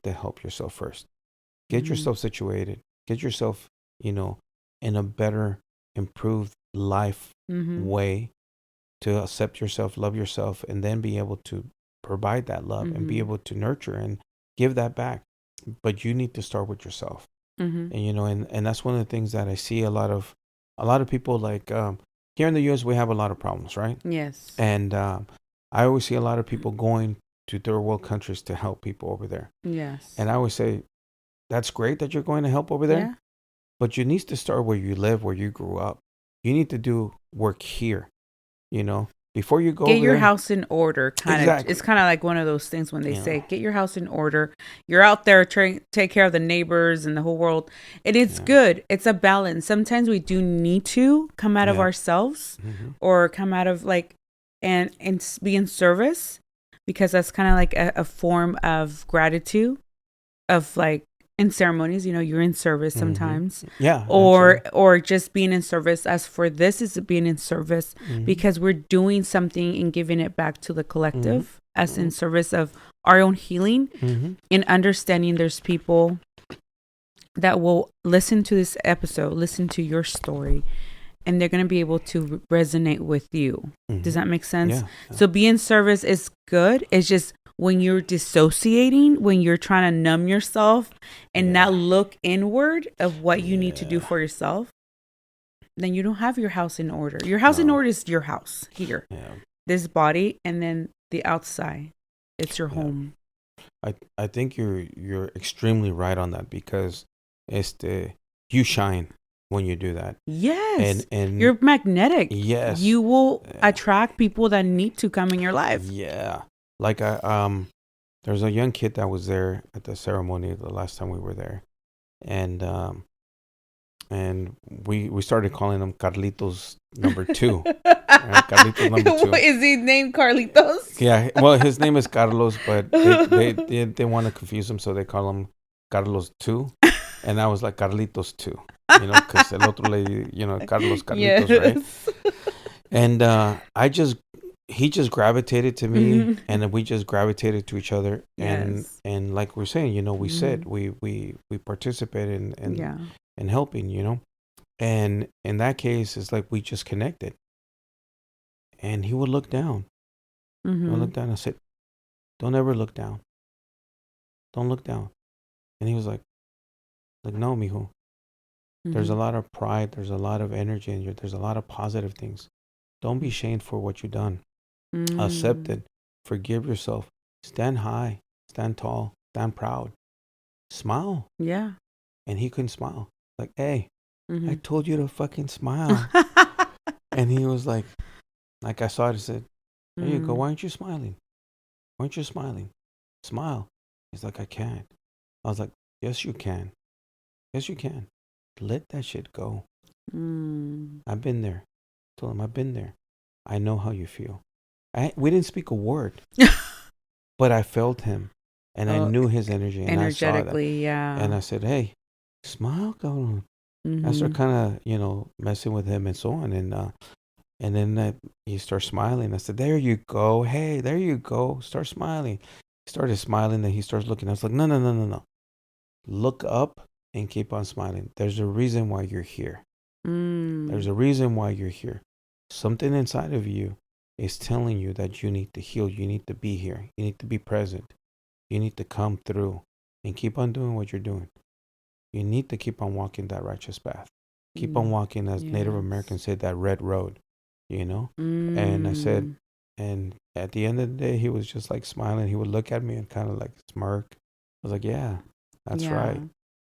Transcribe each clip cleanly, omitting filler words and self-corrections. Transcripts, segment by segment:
to help yourself first. Get yourself situated. Get yourself, in a better, improved life way to accept yourself, love yourself, and then be able to provide that love and be able to nurture and give that back. But you need to start with yourself. And and that's one of the things that I see a lot of people, like here in the US we have a lot of problems, right? Yes. And I always see a lot of people going to third world countries to help people over there. Yes. And I always say, that's great that you're going to help over there, but you need to start where you live, where you grew up. You need to do work here, before you go get over your there. House in order. Exactly. It's kind of like one of those things when they say, get your house in order. You're out there trying to take care of the neighbors and the whole world. And it's good. It's a balance. Sometimes we do need to come out of ourselves or come out of and be in service, because that's kind of like a form of gratitude of in ceremonies, you're in service sometimes. Or just being in service. As for this is being in service because we're doing something and giving it back to the collective as in service of our own healing and understanding there's people that will listen to this episode, listen to your story, and they're going to be able to resonate with you. Does that make sense? Yeah. So being in service is good. It's just when you're dissociating, when you're trying to numb yourself and not look inward of what you need to do for yourself, then you don't have your house in order. Your house in order is your house here, this body, and then the outside, it's your home. I think you're extremely right on that, because you shine when you do that. Yes. And you're magnetic. Yes. You will attract people that need to come in your life. Yeah. Like there's a young kid that was there at the ceremony the last time we were there, and we started calling him Carlitos number 2. Right? Carlitos number 2. Is he named Carlitos? Yeah. Well, his name is Carlos, but they want to confuse him, so they call him Carlos 2, and I was like Carlitos 2, because el otro lady, Carlitos, right? And he just gravitated to me, and then we just gravitated to each other, and like we're saying, we said we participated in helping, and in that case, it's like we just connected, and he would look down. He would look down. I said, "Don't ever look down. Don't look down." And he was like, "No, mijo. There's a lot of pride. There's a lot of energy in you. There's a lot of positive things. Don't be ashamed for what you've done. Accept it. Forgive yourself. Stand high. Stand tall. Stand proud. Smile." Yeah. And he couldn't smile. Like, hey, I told you to fucking smile. And he was like I saw it, I said, there you go. Why aren't you smiling? Why aren't you smiling? Smile. He's like, I can't. I was like, yes, you can. Yes, you can. Let that shit go. I've been there. I told him, I've been there. I know how you feel. We didn't speak a word, but I felt him, and I knew his energy, and energetically, I saw that. And I said, hey, smile, cabrón. I started kind of, messing with him and so on, and then he started smiling. I said, there you go. Hey, there you go. Start smiling. He started smiling, then he starts looking. I was like, no. Look up and keep on smiling. There's a reason why you're here. There's a reason why you're here. Something inside of you is telling you that you need to heal. You need to be here. You need to be present. You need to come through and keep on doing what you're doing. You need to keep on walking that righteous path. Keep on walking, as Native Americans said, that red road, And I said, and at the end of the day, he was just like smiling. He would look at me and kind of like smirk. I was like, yeah, that's right.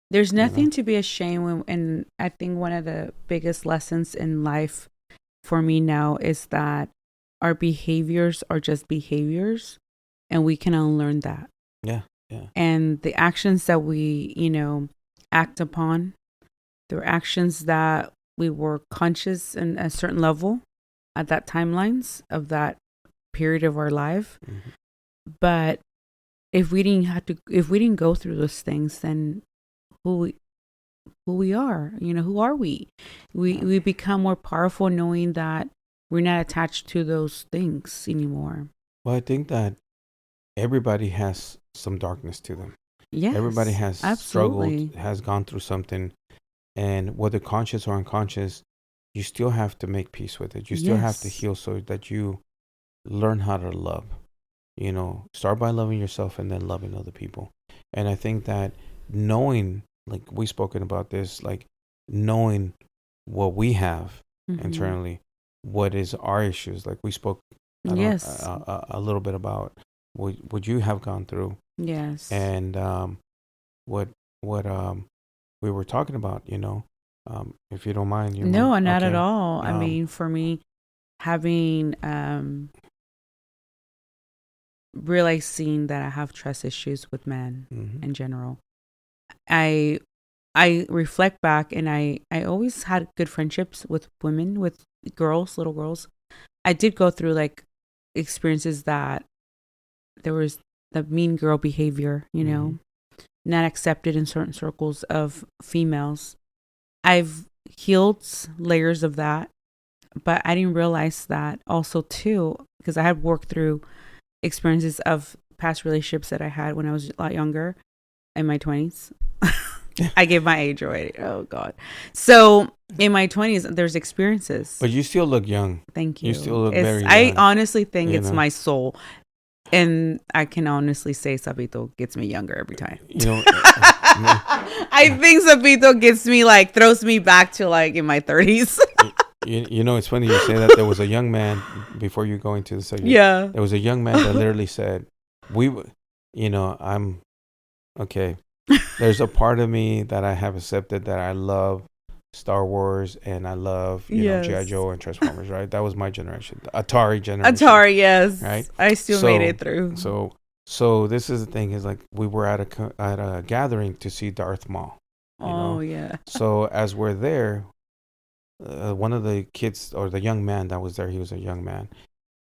There's nothing to be ashamed of. And I think one of the biggest lessons in life for me now is that our behaviors are just behaviors, and we can unlearn that. Yeah. And the actions that we, act upon, the actions that we were conscious in a certain level at that timelines of that period of our life. But if we didn't go through those things, then who we are, who are we? We become more powerful knowing that we're not attached to those things anymore. Well, I think that everybody has some darkness to them. Yes. Everybody has absolutely. struggled, has gone through something, and whether conscious or unconscious, you still have to make peace with it. You still have to Yes. heal so that you learn how to love. Start by loving yourself and then loving other people. And I think that knowing, like we've spoken about this, like knowing what we have internally, what is our issues, like we spoke Yes. a little bit about what you have gone through. Yes. And what we were talking about, if you don't mind. No, not okay. at all. I mean, for me, having realizing that I have trust issues with men in general, I reflect back, and I always had good friendships with women, with girls, little girls. I did go through like experiences that there was the mean girl behavior, not accepted in certain circles of females. I've healed layers of that, but I didn't realize that also too, because I had worked through experiences of past relationships that I had when I was a lot younger, in my 20s. I gave my age already. Oh God. So in my 20s, there's experiences. But you still look young. Thank you. You still look very young. I honestly think it's my soul. And I can honestly say Sabito gets me younger every time. I think Sabito gets me throws me back to in my 30s. It's funny you say that. There was a young man, before you go into the segment. Yeah. There was a young man that literally said, I'm okay. There's a part of me that I have accepted that I love Star Wars and I love G.I. Joe and Transformers, right? That was my generation, the Atari generation. Atari, yes. Right. I still made it through. So this is the thing, is like we were at a gathering to see Darth Maul. Yeah. So as we're there, one of the kids, or the young man that was there, he was a young man.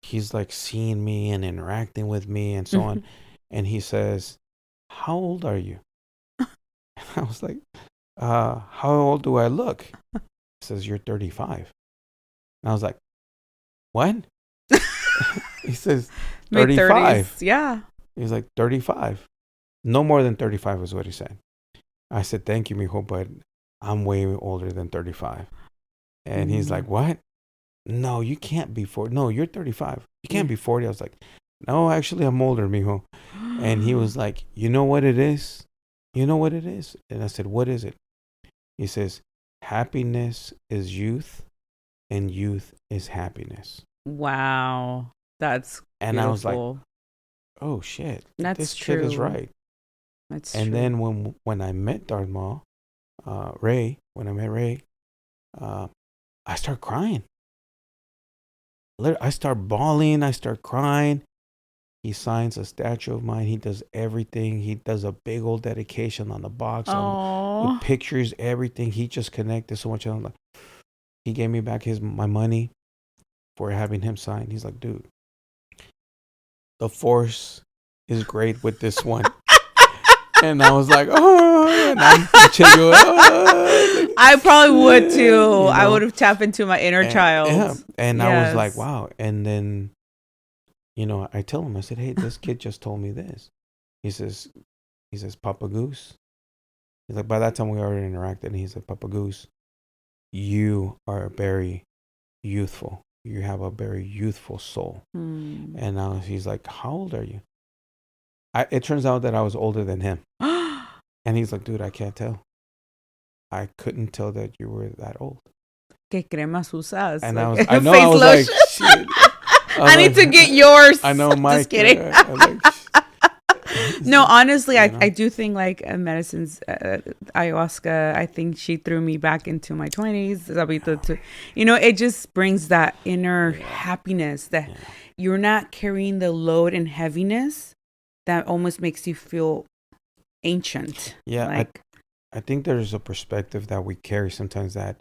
He's like seeing me and interacting with me and so on, and he says, "How old are you?" I was like, how old do I look? He says, "You're 35. And I was like, what? He says, 35. Yeah. He's like, 35. No more than 35 is what he said. I said, "Thank you, mijo, but I'm way older than 35. And he's like, "What? No, you can't be 40. No, you're 35. You can't be 40. I was like, "No, actually, I'm older, mijo." And he was like, "You know what it is? You know what it is?" And I said, "What is it?" He says, "Happiness is youth, and youth is happiness." Wow. That's and beautiful. I was like, "Oh shit, this kid is right." That's and true. then when I met Darth Maul, Ray, I start crying. I start bawling. I start crying. He signs a statue of mine. He does everything. He does a big old dedication on the box, with pictures, everything. He just connected so much. I'm like, he gave me back my money for having him sign. He's like, "Dude, the Force is great with this one." And I was like, "Oh," and I'm chilling. Oh. I probably would too. I would have tapped into my inner child. Yeah. And I was like, wow. And then, I tell him, I said, "Hey, this kid just told me this." He says, "Papa Goose." He's like, by that time we already interacted. And he said, "Papa Goose, you are very youthful. You have a very youthful soul." And now he's like, "How old are you?" It turns out that I was older than him. And he's like, "Dude, I can't tell. I couldn't tell that you were that old." ¿Qué cremas usas? And I was like, shit. I need to get yours. I know, Mike. Just kidding. No, honestly, I do think medicines, ayahuasca, I think she threw me back into my 20s. It just brings that inner happiness that you're not carrying the load and heaviness that almost makes you feel ancient. Yeah, I think there's a perspective that we carry sometimes that,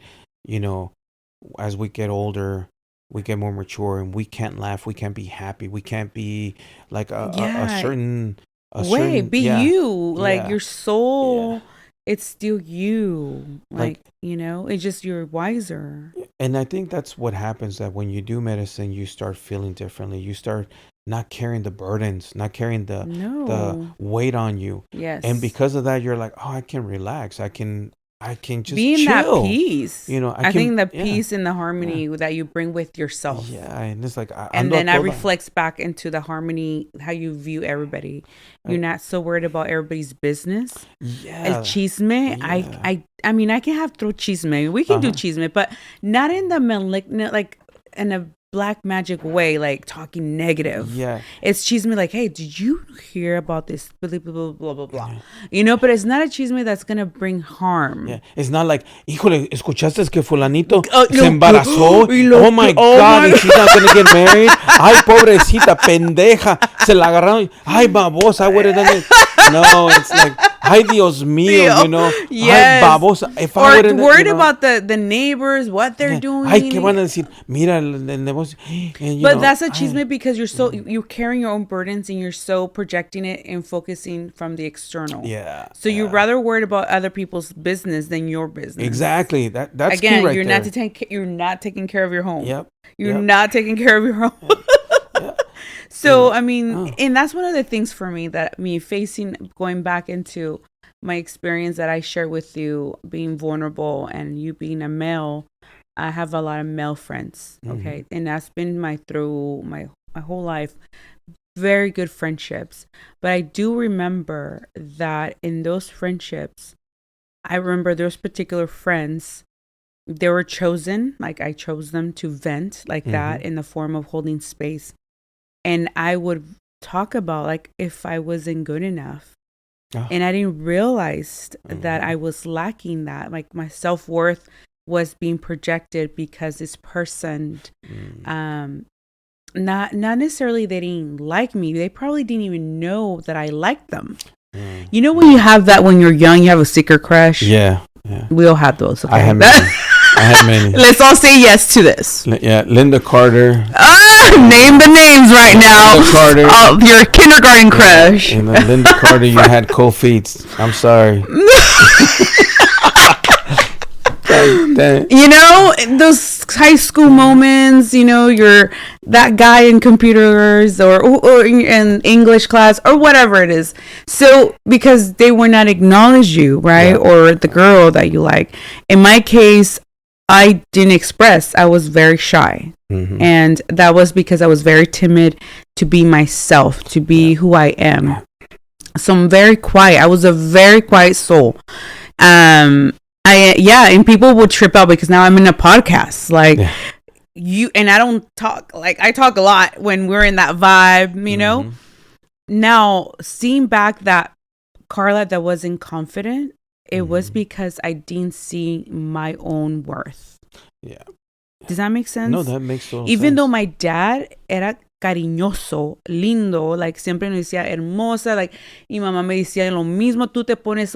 as we get older, we get more mature, and we can't laugh, we can't be happy, we can't be like a certain way. You, your soul, it's still you. It's just you're wiser. And I think that's what happens, that when you do medicine, you start feeling differently. You start not carrying the burdens, not carrying the weight on you. Yes. And because of that, you're like, oh, I can relax. I can just be in chill. that peace. You know, I think the peace and the harmony that you bring with yourself. Yeah, and it's like, and then that reflects back into the harmony, how you view everybody. You're not so worried about everybody's business. Yeah. El chisme. Yeah. I mean, I can have through chisme. We can do chisme, but not in the malignant, like in a black magic way, like talking negative. Yeah. It's chisme like, hey, did you hear about this? Blah, blah, blah, blah, blah, blah. You know, but it's not a chisme that's going to bring harm. Yeah. It's not like, híjole, ¿escuchaste que fulanito se embarazó? Oh my God, and she's not going to get married. Ay, pobrecita, pendeja. Se la agarraron. Ay, babosa, I would have done it. No, it's like, ay, Dios mío, you know. Yes. Ay, babosa. If or I worried about the neighbors, what they're doing. Ay, ¿qué van a decir? Mira, el negocio. And, but that's a chisme because you're carrying your own burdens and you're so projecting it and focusing from the external. Yeah. So you're rather worried about other people's business than your business. Exactly. That's again. Key right you're there. You're not taking care of your home. Yep. You're not taking care of your home. Yep. So I mean, and that's one of the things for me that going back into my experience that I shared with you, being vulnerable and you being a male. I have a lot of male friends, okay? And that's been through my whole life, very good friendships. But I do remember that in those friendships, I remember those particular friends, they were chosen, like I chose them to vent like that in the form of holding space. And I would talk about like if I wasn't good enough. And I didn't realize that I was lacking that, like my self-worth was being projected because this person not necessarily they didn't like me, they probably didn't even know that I liked them. You know when you have that when you're young, you have a secret crush. Yeah. We all have those. Okay? I have many. Let's all say yes to this. Yeah, Linda Carter. Name the names right now. Linda Carter. Of your kindergarten crush. And Linda Carter, you had cold feet. I'm sorry. You know, those high school moments, you know, you're that guy in computers or in English class or whatever it is. So because they were not acknowledge you, right? Yeah. Or the girl that you like. In my case, I didn't express. I was very shy. And that was because I was very timid to be myself, to be who I am. So I'm very quiet. I was a very quiet soul. And people would trip out because now I'm in a podcast. Like and I don't talk, like I talk a lot when we're in that vibe, you know? Now, seeing back that Karla that wasn't confident, it was because I didn't see my own worth. Yeah. Does that make sense? No, that makes total sense. Even though my dad era cariñoso, lindo, like siempre nos decía hermosa, like y mamá me decía lo mismo, tú te pones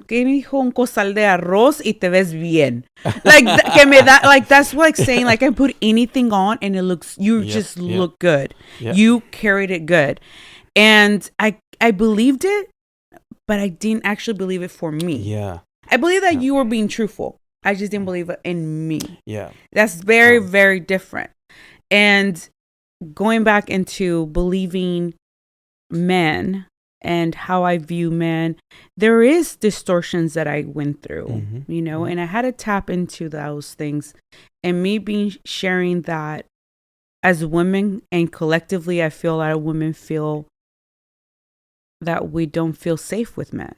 ¿qué dijo? Un costal de arroz y te ves bien. Like que me da, like that's like saying like I put anything on and it looks, just look good. Yep. You carried it good. And I believed it, but I didn't actually believe it for me. Yeah. I believe that you were being truthful. I just didn't believe it in me. Yeah. That's very, very different. And going back into believing men and how I view men, there is distortions that I went through, you know, and I had to tap into those things. And me sharing that as women and collectively, I feel a lot of women feel that we don't feel safe with men,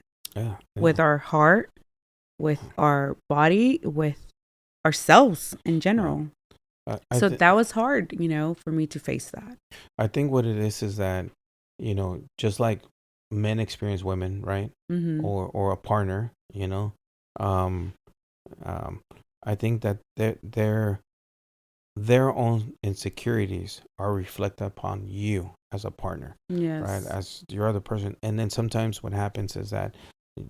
with our heart, with our body, with ourselves in general. So that was hard, you know, for me to face that. I think what it is that, you know, just like men experience women, right? Or a partner, you know, I think that their own insecurities are reflected upon you as a partner, right? As your other person. And then sometimes what happens is that,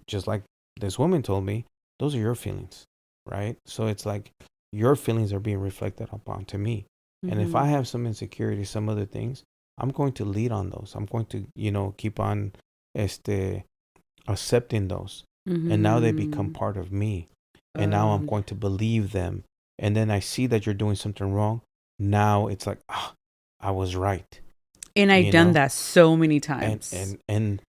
just like this woman told me, those are your feelings, right? So it's like your feelings are being reflected upon to me. And if I have some insecurities, some other things, I'm going to lead on those. I'm going to, you know, keep on accepting those. And now they become part of me. And now I'm going to believe them. And then I see that you're doing something wrong. Now it's like, I was right. And I've done that so many times. And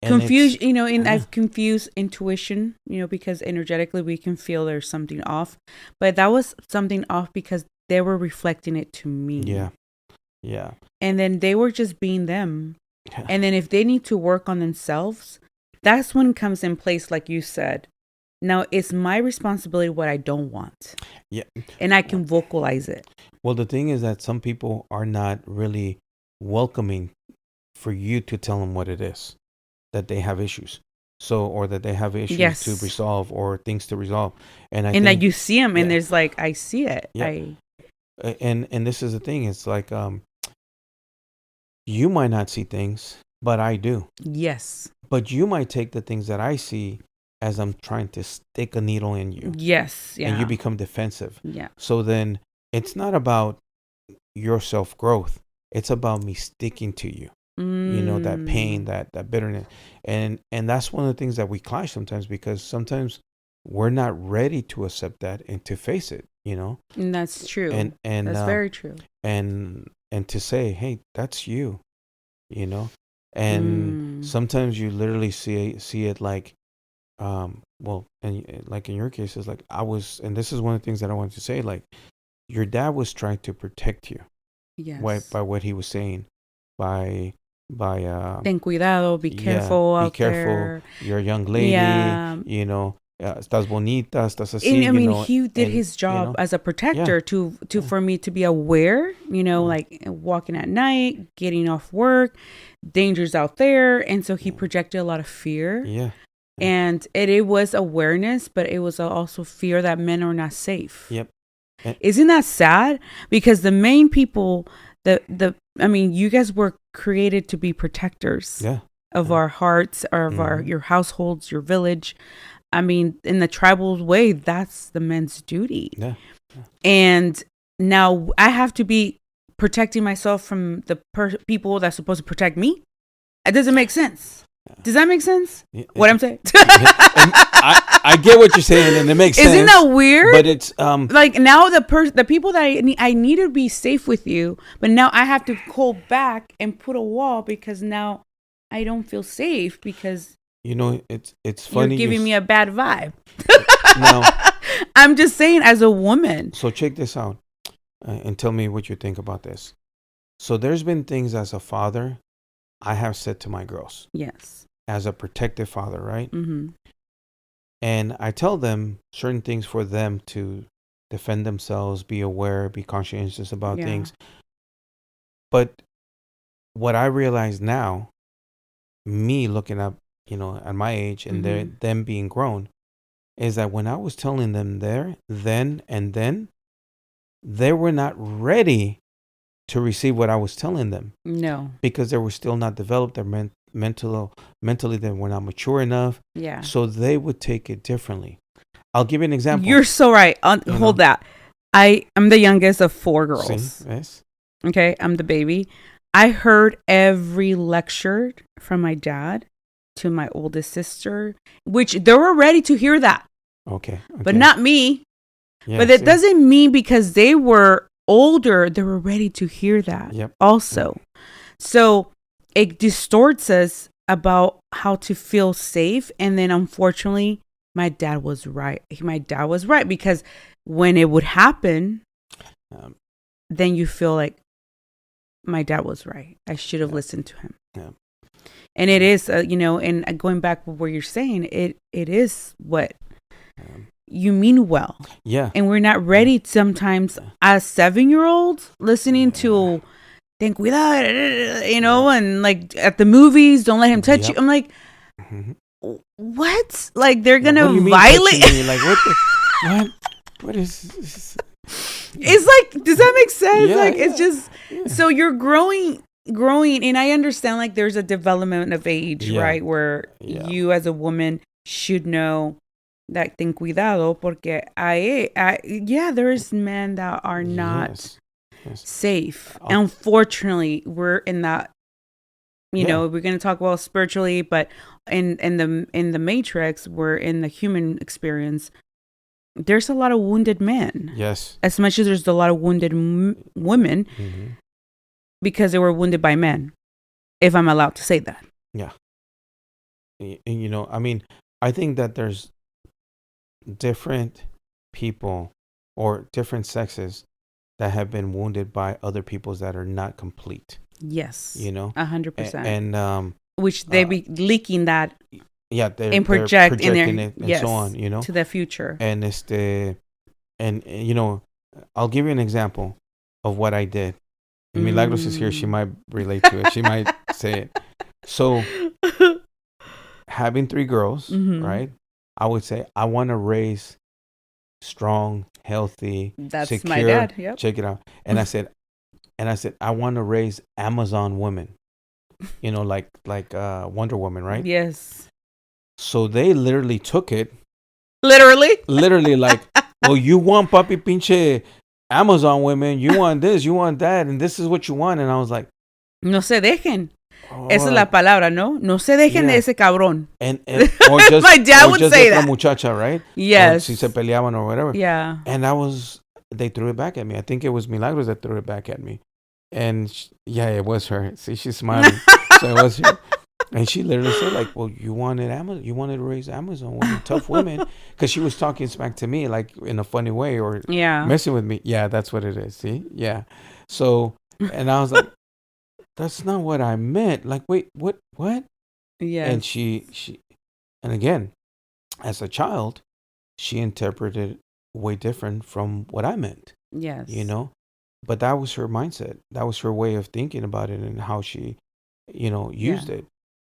confused, and I've confused intuition, because energetically we can feel there's something off. But that was something off because they were reflecting it to me. Yeah. Yeah. And then they were just being them. And then if they need to work on themselves, that's when it comes in place, like you said. Now, it's my responsibility what I don't want. Yeah. And I can vocalize it. Well, the thing is that some people are not really welcoming for you to tell them what it is, that they have issues. So, or that they have issues to resolve or things to resolve. And I think that you see them and there's like, I see it. Yeah. And this is the thing. It's like, you might not see things, but I do. Yes. But you might take the things that I see as I'm trying to stick a needle in you. Yes. Yeah. And you become defensive. Yeah. So then it's not about your self-growth. It's about me sticking to you. That pain, that bitterness. And that's one of the things that we clash sometimes, because sometimes we're not ready to accept that and to face it, And that's true. And that's very true. And to say, hey, that's you, And sometimes you literally see it like, well, and like in your case, it's like and this is one of the things that I wanted to say, like your dad was trying to protect you. Yes. By what he was saying, by ten cuidado, be careful out there. You're a young lady, estás bonita, estás así. And, he did his job as a protector to for me to be aware, like walking at night, getting off work, dangers out there. And so he projected a lot of fear. Yeah. And it was awareness, but it was also fear that men are not safe. Yep. Isn't that sad? Because the main people, you guys were created to be protectors of our hearts, or of your households, your village. In the tribal way, that's the men's duty. Yeah. And now I have to be protecting myself from the people that's supposed to protect me. It doesn't make sense. Does that make sense? What I'm saying? I get what you're saying, and it makes sense. Isn't that weird? But it's like now the people that I need to be safe with you, but now I have to pull back and put a wall because now I don't feel safe because it's funny. You're giving me a bad vibe. No, I'm just saying as a woman. So check this out, and tell me what you think about this. So there's been things as a father I have said to my girls. Yes. As a protective father, right? Mm-hmm. And I tell them certain things for them to defend themselves, be aware, be conscientious about things. But what I realize now, me looking up, at my age and them being grown, is that when I was telling them then, they were not ready to receive what I was telling them. No. Because they were still not developed. They're mentally they were not mature enough. Yeah. So they would take it differently. I'll give you an example. You're so right. Hold that. I'm the youngest of 4 girls. Yes. Okay. I'm the baby. I heard every lecture from my dad to my oldest sister, which they were ready to hear that. Okay. But not me. Yeah, but it doesn't mean because they were older, they were ready to hear that also. So it distorts us about how to feel safe. And then unfortunately, my dad was right. Because when it would happen, then you feel like my dad was right. I should have listened to him. Yeah. And it is, and going back to where you're saying, it is what you mean well. Yeah. And we're not ready sometimes as 7-year-olds listening to ten cuidado, and like at the movies, don't let him touch you. I'm like, what? Like they're going to violate me? Like what is this? It's like, does that make sense? It's just, so you're growing, and I understand like there's a development of age, right? Where you as a woman should know that ten cuidado, porque there is men that are not safe. Unfortunately, we're in that, we're going to talk about spiritually, but in the matrix, we're in the human experience. There's a lot of wounded men. Yes. As much as there's a lot of wounded women. Mm-hmm. because they were wounded by men, if I'm allowed to say that. Yeah. And, you know, I mean, I think that there's different people or different sexes that have been wounded by other peoples that are not complete. Yes. You know? 100%. And which they be leaking that. Yeah, they're projecting it and so on, you know, to the future. And and you know, I'll give you an example of what I did. And Milagros is here; she might relate to it. She might say it. So, having 3 girls, right? I would say I want to raise strong, healthy, that's secure. My dad. Yep. Check it out. And I said, I want to raise Amazon women. You know, like Wonder Woman, right? Yes. So they literally took it. Literally, like, well, you want papi pinche Amazon women, you want this, you want that, and this is what you want. And I was like, no se dejen. Esa es la palabra, ¿no? No se dejen de ese cabrón. And or just, my dad would say that. Muchacha, right? Yes. Or si se peleaban or whatever. Yeah. And they threw it back at me. I think it was Milagros that threw it back at me. And it was her. See, she's smiling. So it was her. And she literally said, like, well, you wanted to raise Amazon women, tough women, because she was talking smack to me, like in a funny way, or messing with me. Yeah, that's what it is. See, yeah. So, and I was like, that's not what I meant. Like, wait, what? Yeah. And she, and again, as a child, she interpreted way different from what I meant. Yes. You know, but that was her mindset. That was her way of thinking about it and how she, you know, used it.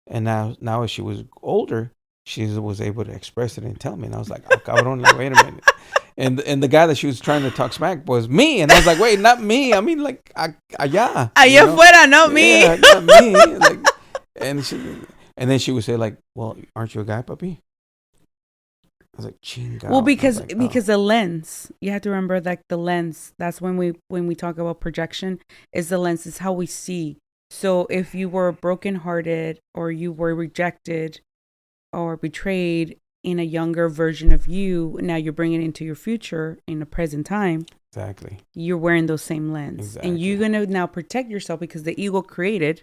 And now as she was older, she was able to express it and tell me. And I was like, cabrón, like, wait a minute. And the guy that she was trying to talk smack was me. And I was like, wait, not me. I mean, like, allá. Allá afuera, not me. Yeah, not me. Like, and then she would say, like, well, aren't you a guy, papi? I was like, chinga. Well, because the lens, you have to remember, like, the lens, that's when we talk about projection, is the lens, is how we see. So if you were brokenhearted or you were rejected or betrayed in a younger version of you, now you're bringing it into your future in the present time. Exactly. You're wearing those same lens. Exactly. And you're going to now protect yourself because the ego created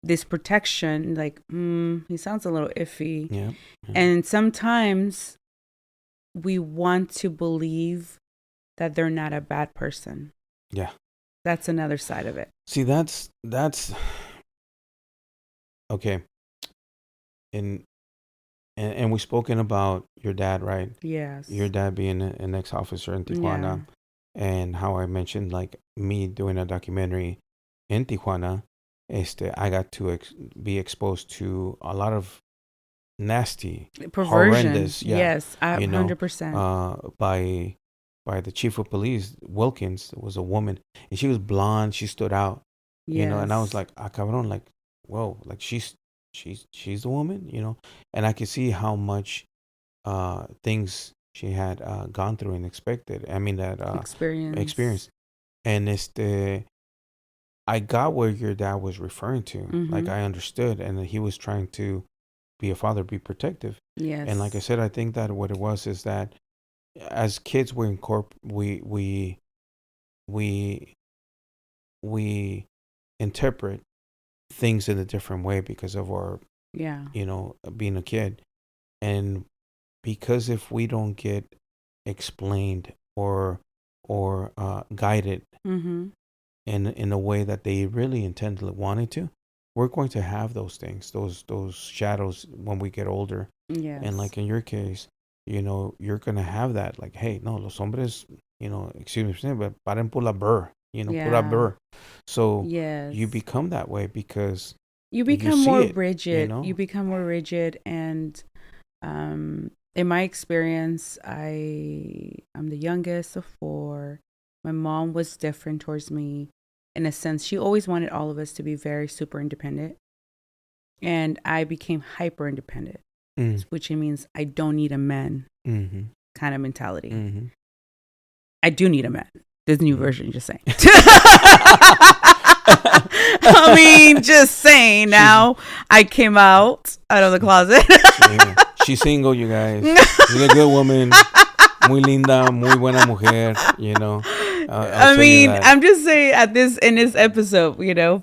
this protection. Like, he sounds a little iffy. Yeah. And sometimes we want to believe that they're not a bad person. Yeah. That's another side of it. See, that's okay. And we've spoken about your dad, right? Yes. Your dad being an ex-officer in Tijuana, and how I mentioned, like, me doing a documentary in Tijuana. I got to be exposed to a lot of nasty, perversion. Horrendous. Yeah, yes, 100%. By the chief of police, Wilkins, was a woman, and she was blonde. She stood out, you know, and I was like, cabrón, like, whoa, like she's the woman, you know, and I could see how much things she had gone through and expected. I mean, that experience, and I got where your dad was referring to. Like, I understood, and he was trying to be a father, be protective. Yes, and like I said, I think that what it was is that, as kids, we interpret things in a different way because of our, you know, being a kid. And because if we don't get explained or guided in a way that they really wanted to, we're going to have those things, those shadows when we get older. Yes. And like in your case, you know, you're going to have that, like, hey, no, los hombres, you know, excuse me, but paren por la burr, you know, pura burr. So you become that way because you become more rigid. You know? You become more rigid. And in my experience, I'm the youngest of 4. My mom was different towards me in a sense. She always wanted all of us to be very super independent. And I became hyper independent. Which means I don't need a man kind of mentality. I do need a man. This new version, just saying. I mean, just saying. Now I came out of the closet. She's single, you guys. She's a good woman. Muy linda, muy buena mujer, you know. I mean, I'm just saying in this episode,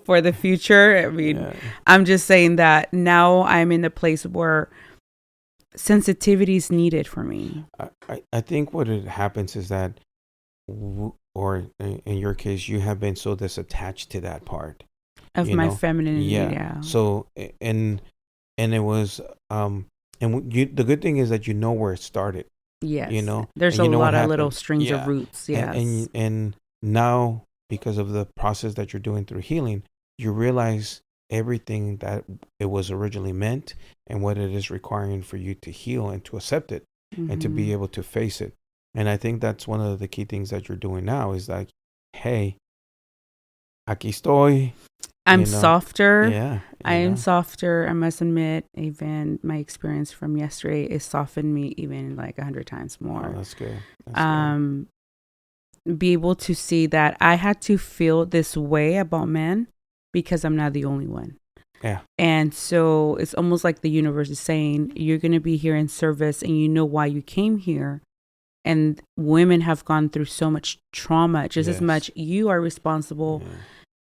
for the future. I mean, I'm just saying that now I'm in the place where sensitivity is needed for me. I think what it happens is that, or in your case, you have been so disattached to that part of my femininity. Yeah. So and it was the good thing is that where it started. Yes. There's a lot of little strings of roots. Yes. And now, because of the process that you're doing through healing, you realize everything that it was originally meant and what it is requiring for you to heal and to accept it and to be able to face it. And I think that's one of the key things that you're doing now is like, hey, aquí estoy. I'm softer. Yeah. I am softer. I must admit, even my experience from yesterday, it softened me even like 100 times more. Oh, that's good. Be able to see that I had to feel this way about men because I'm not the only one. Yeah. And so it's almost like the universe is saying, you're going to be here in service and you know why you came here. And women have gone through so much trauma, just as much you are responsible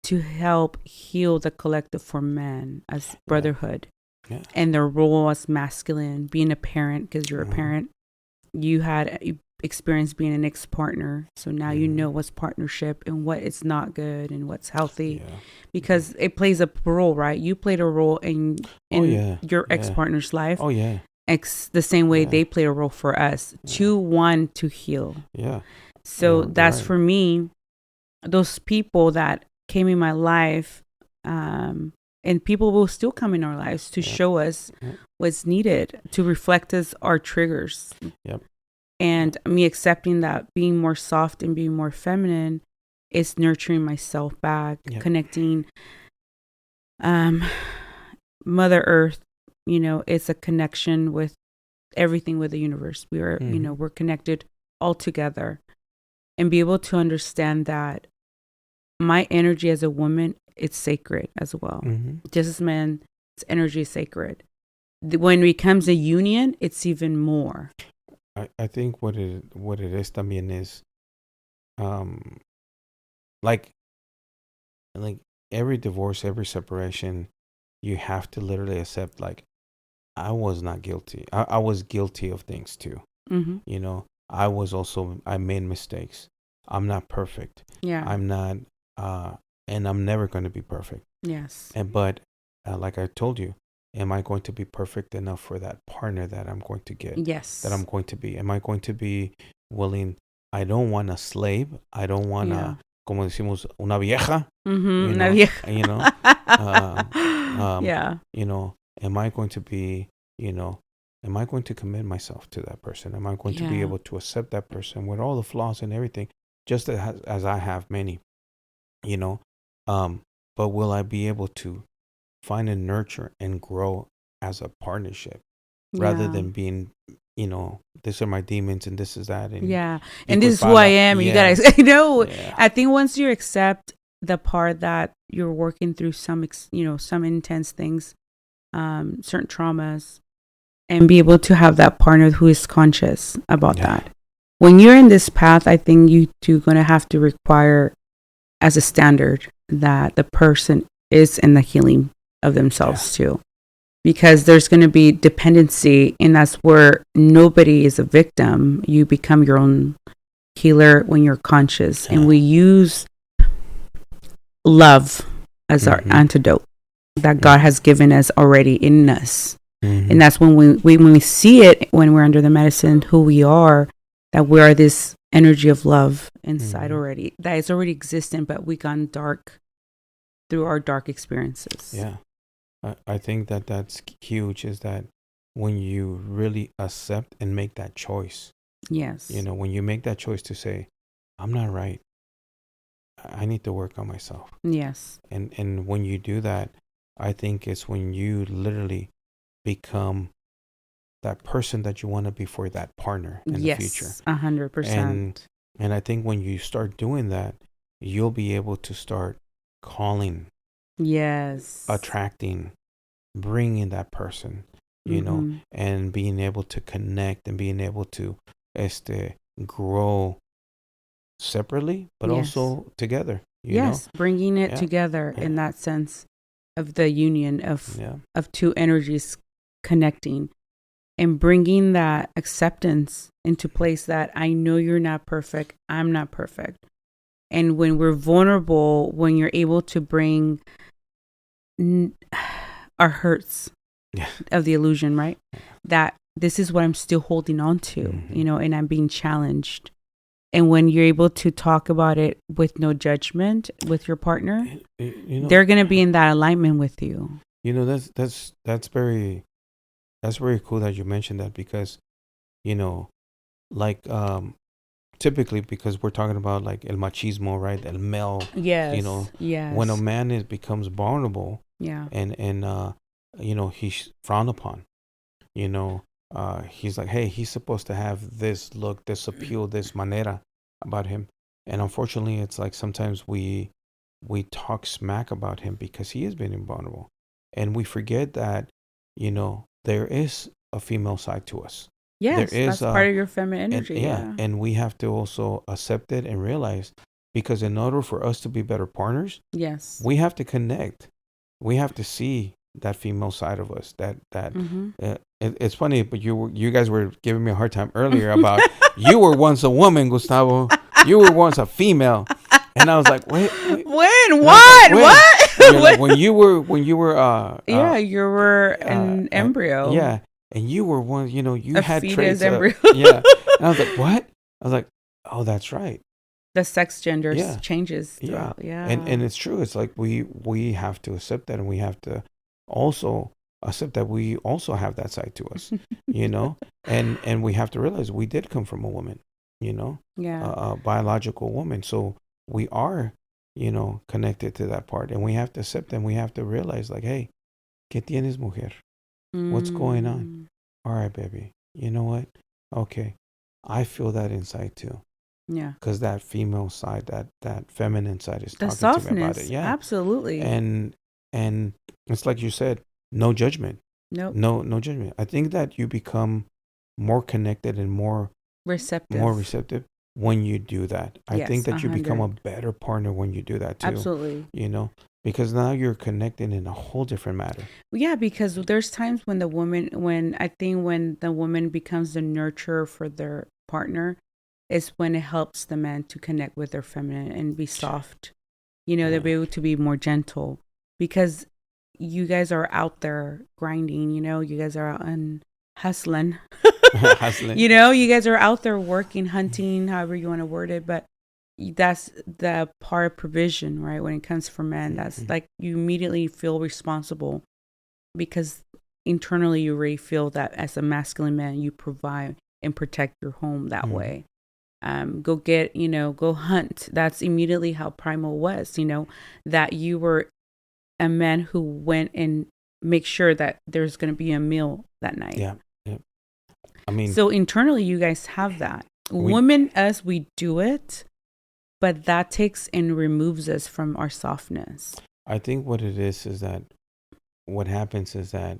to help heal the collective for men as brotherhood and their role as masculine, being a parent, because you're a parent. You had experience being an ex-partner, so now you know what's partnership and what is not good and what's healthy, because it plays a role, right? You played a role in your ex-partner's life. The same way they played a role for us to want to heal. So that's for me, those people that came in my life, and people will still come in our lives to show us what's needed, to reflect us our triggers. And me accepting that being more soft and being more feminine is nurturing myself back, connecting. Mother Earth, it's a connection with everything with the universe. We are, we're connected all together, and be able to understand that my energy as a woman, it's sacred as well. Just as men, its energy is sacred. When it becomes a union, it's even more. I think what it is también is, like every divorce, every separation, you have to literally accept, like, I was not guilty. I was guilty of things too. I made mistakes. I'm not perfect. I'm not, and I'm never going to be perfect. But like I told you, am I going to be perfect enough for that partner that I'm going to get? That I'm going to be. Am I going to be willing? I don't want a slave. I don't want a, como decimos, una vieja. Una vieja. Am I going to be, am I going to commit myself to that person? Am I going to be able to accept that person with all the flaws and everything, just as I have many, but will I be able to find and nurture and grow as a partnership rather than being, these are my demons and this is that. And this is who I am. You gotta, I think once you accept the part that you're working through some intense things, certain traumas, and be able to have that partner who is conscious about that. When you're in this path, I think you two going to have to require as a standard that the person is in the healing of themselves too, because there's going to be dependency, and that's where nobody is a victim. You become your own healer when you're conscious, and we use love as our antidote that God has given us already in us. And that's when we see it, when we're under the medicine, who we are, that we are this energy of love inside already, that is already existent, but we gone dark through our dark experiences. I think that's huge, is that when you really accept and make that choice. When you make that choice to say, I'm not right, I need to work on myself. And when you do that, I think it's when you literally become that person that you want to be for that partner in the future. 100%. And I think when you start doing that, you'll be able to start calling, attracting, bringing that person, and being able to connect and being able to grow separately, but Yes. also together. You Yes, bringing it Yeah. together Yeah. in that sense of the union of know? two energies connecting and bringing that acceptance into place that I know you're not perfect, I'm not perfect. And when we're vulnerable, when you're able to bring our hurts Yeah. of the illusion, right? That this is what I'm still holding on to, you know, and I'm being challenged. And when you're able to talk about it with no judgment with your partner, You know, they're going to be in that alignment with you. You know, that's very cool that you mentioned that, because, you know, like typically, because we're talking about like el machismo, right? El male. Yes. You know, Yes. when a man becomes vulnerable, yeah. and you know, he's frowned upon. You know, he's like, hey, he's supposed to have this look, this appeal, this manera about him. And unfortunately, it's like sometimes we talk smack about him because he is being vulnerable. And we forget that, you know, there is a female side to us. Yes, there is that's part of your feminine energy. And we have to also accept it and realize, because in order for us to be better partners, yes, we have to connect. We have to see that female side of us. It's funny, but you guys were giving me a hard time earlier about you were once a woman, Gustavo. You were once a female, and I was like, wait. When? What? What? Like, when you were you were an embryo. Yeah, and you were one. You know, you a had fetus traits. Embryo. Yeah, and I was like, what? I was like, oh, that's right. The sex gender changes throughout. Yeah. And it's true. It's like we have to accept that, and we have to also accept that we also have that side to us, you know, and we have to realize we did come from a woman, you know, a biological woman. So we are, you know, connected to that part, and we have to accept, and we have to realize, like, hey, ¿qué tienes, mujer? What's going on? All right, baby. You know what? Okay. I feel that inside too. Yeah. Because that female side, that feminine side is the talking softness, to me about it. Yeah. Absolutely. And it's like you said, no judgment. Nope. No judgment. I think that you become more connected and more receptive when you do that. I think that 100. you become a better partner when you do that too. Absolutely. You know, because now you're connecting in a whole different matter. Yeah, because there's times when the woman becomes the nurturer for their partner, is when it helps the man to connect with their feminine and be soft. You know, they'll be able to be more gentle, because you guys are out there grinding, you know, you guys are out and hustling. You know, you guys are out there working, hunting, however you want to word it, but that's the part of provision, right? When it comes for men, that's like you immediately feel responsible, because internally you already feel that as a masculine man, you provide and protect your home that way. Go hunt. That's immediately how primal was, you know, that you were a man who went and make sure that there's going to be a meal that night. Yeah. I mean, so internally you guys have that. Women, us, we do it, but that takes and removes us from our softness. I think what it is that what happens is that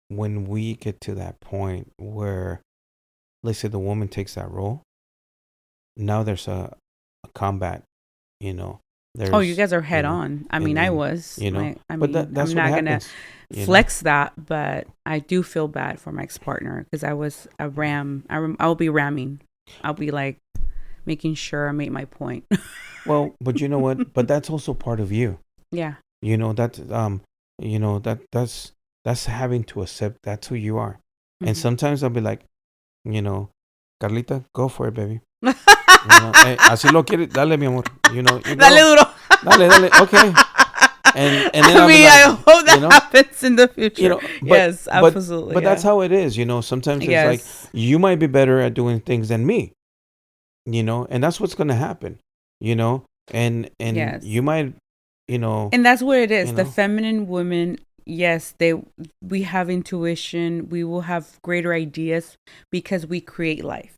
when we get to that point where, let's say, the woman takes that role, now there's a combat, you know. You guys are head on. I mean, I was. You know, but that's I'm not going to flex that, but I do feel bad for my ex-partner, because I was a ram. I'll be ramming. I'll be like making sure I make my point. Well, but you know what? But that's also part of you. Yeah. You know, that's having to accept that's who you are. And sometimes I'll be like, you know, Carlita, go for it, baby. You know, así lo quiere, dale, mi amor. You know, dale duro. Dale, okay. And then I hope that happens in the future. You know, yes, absolutely. But that's how it is. You know, sometimes it's like you might be better at doing things than me. You know, and that's what's going to happen. You know, and you might, you know, and that's what it is. The feminine women. Yes, we have intuition. We will have greater ideas because we create life.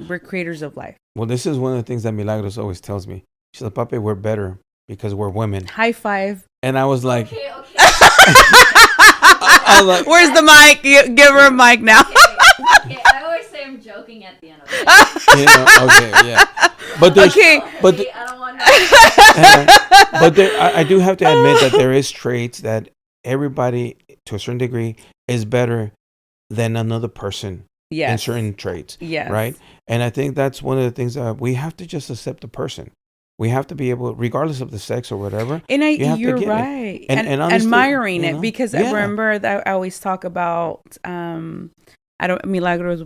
We're creators of life. Well, this is one of the things that Milagros always tells me. She's like, Papi, we're better because we're women. High five. And I was like, okay. I was like, where's the mic? Give her a mic now. Okay. I always say I'm joking at the end of Okay, yeah. But there's, Okay. but the- I don't want but there, I do have to admit that there is traits that everybody, to a certain degree, is better than another person in Yes. certain traits, Yes. right? And I think that's one of the things that we have to just accept the person. We have to be able, regardless of the sex or whatever. And you have to you're get it. right. And honestly, admiring you it know, because I yeah. remember that I always talk about I don't Milagros.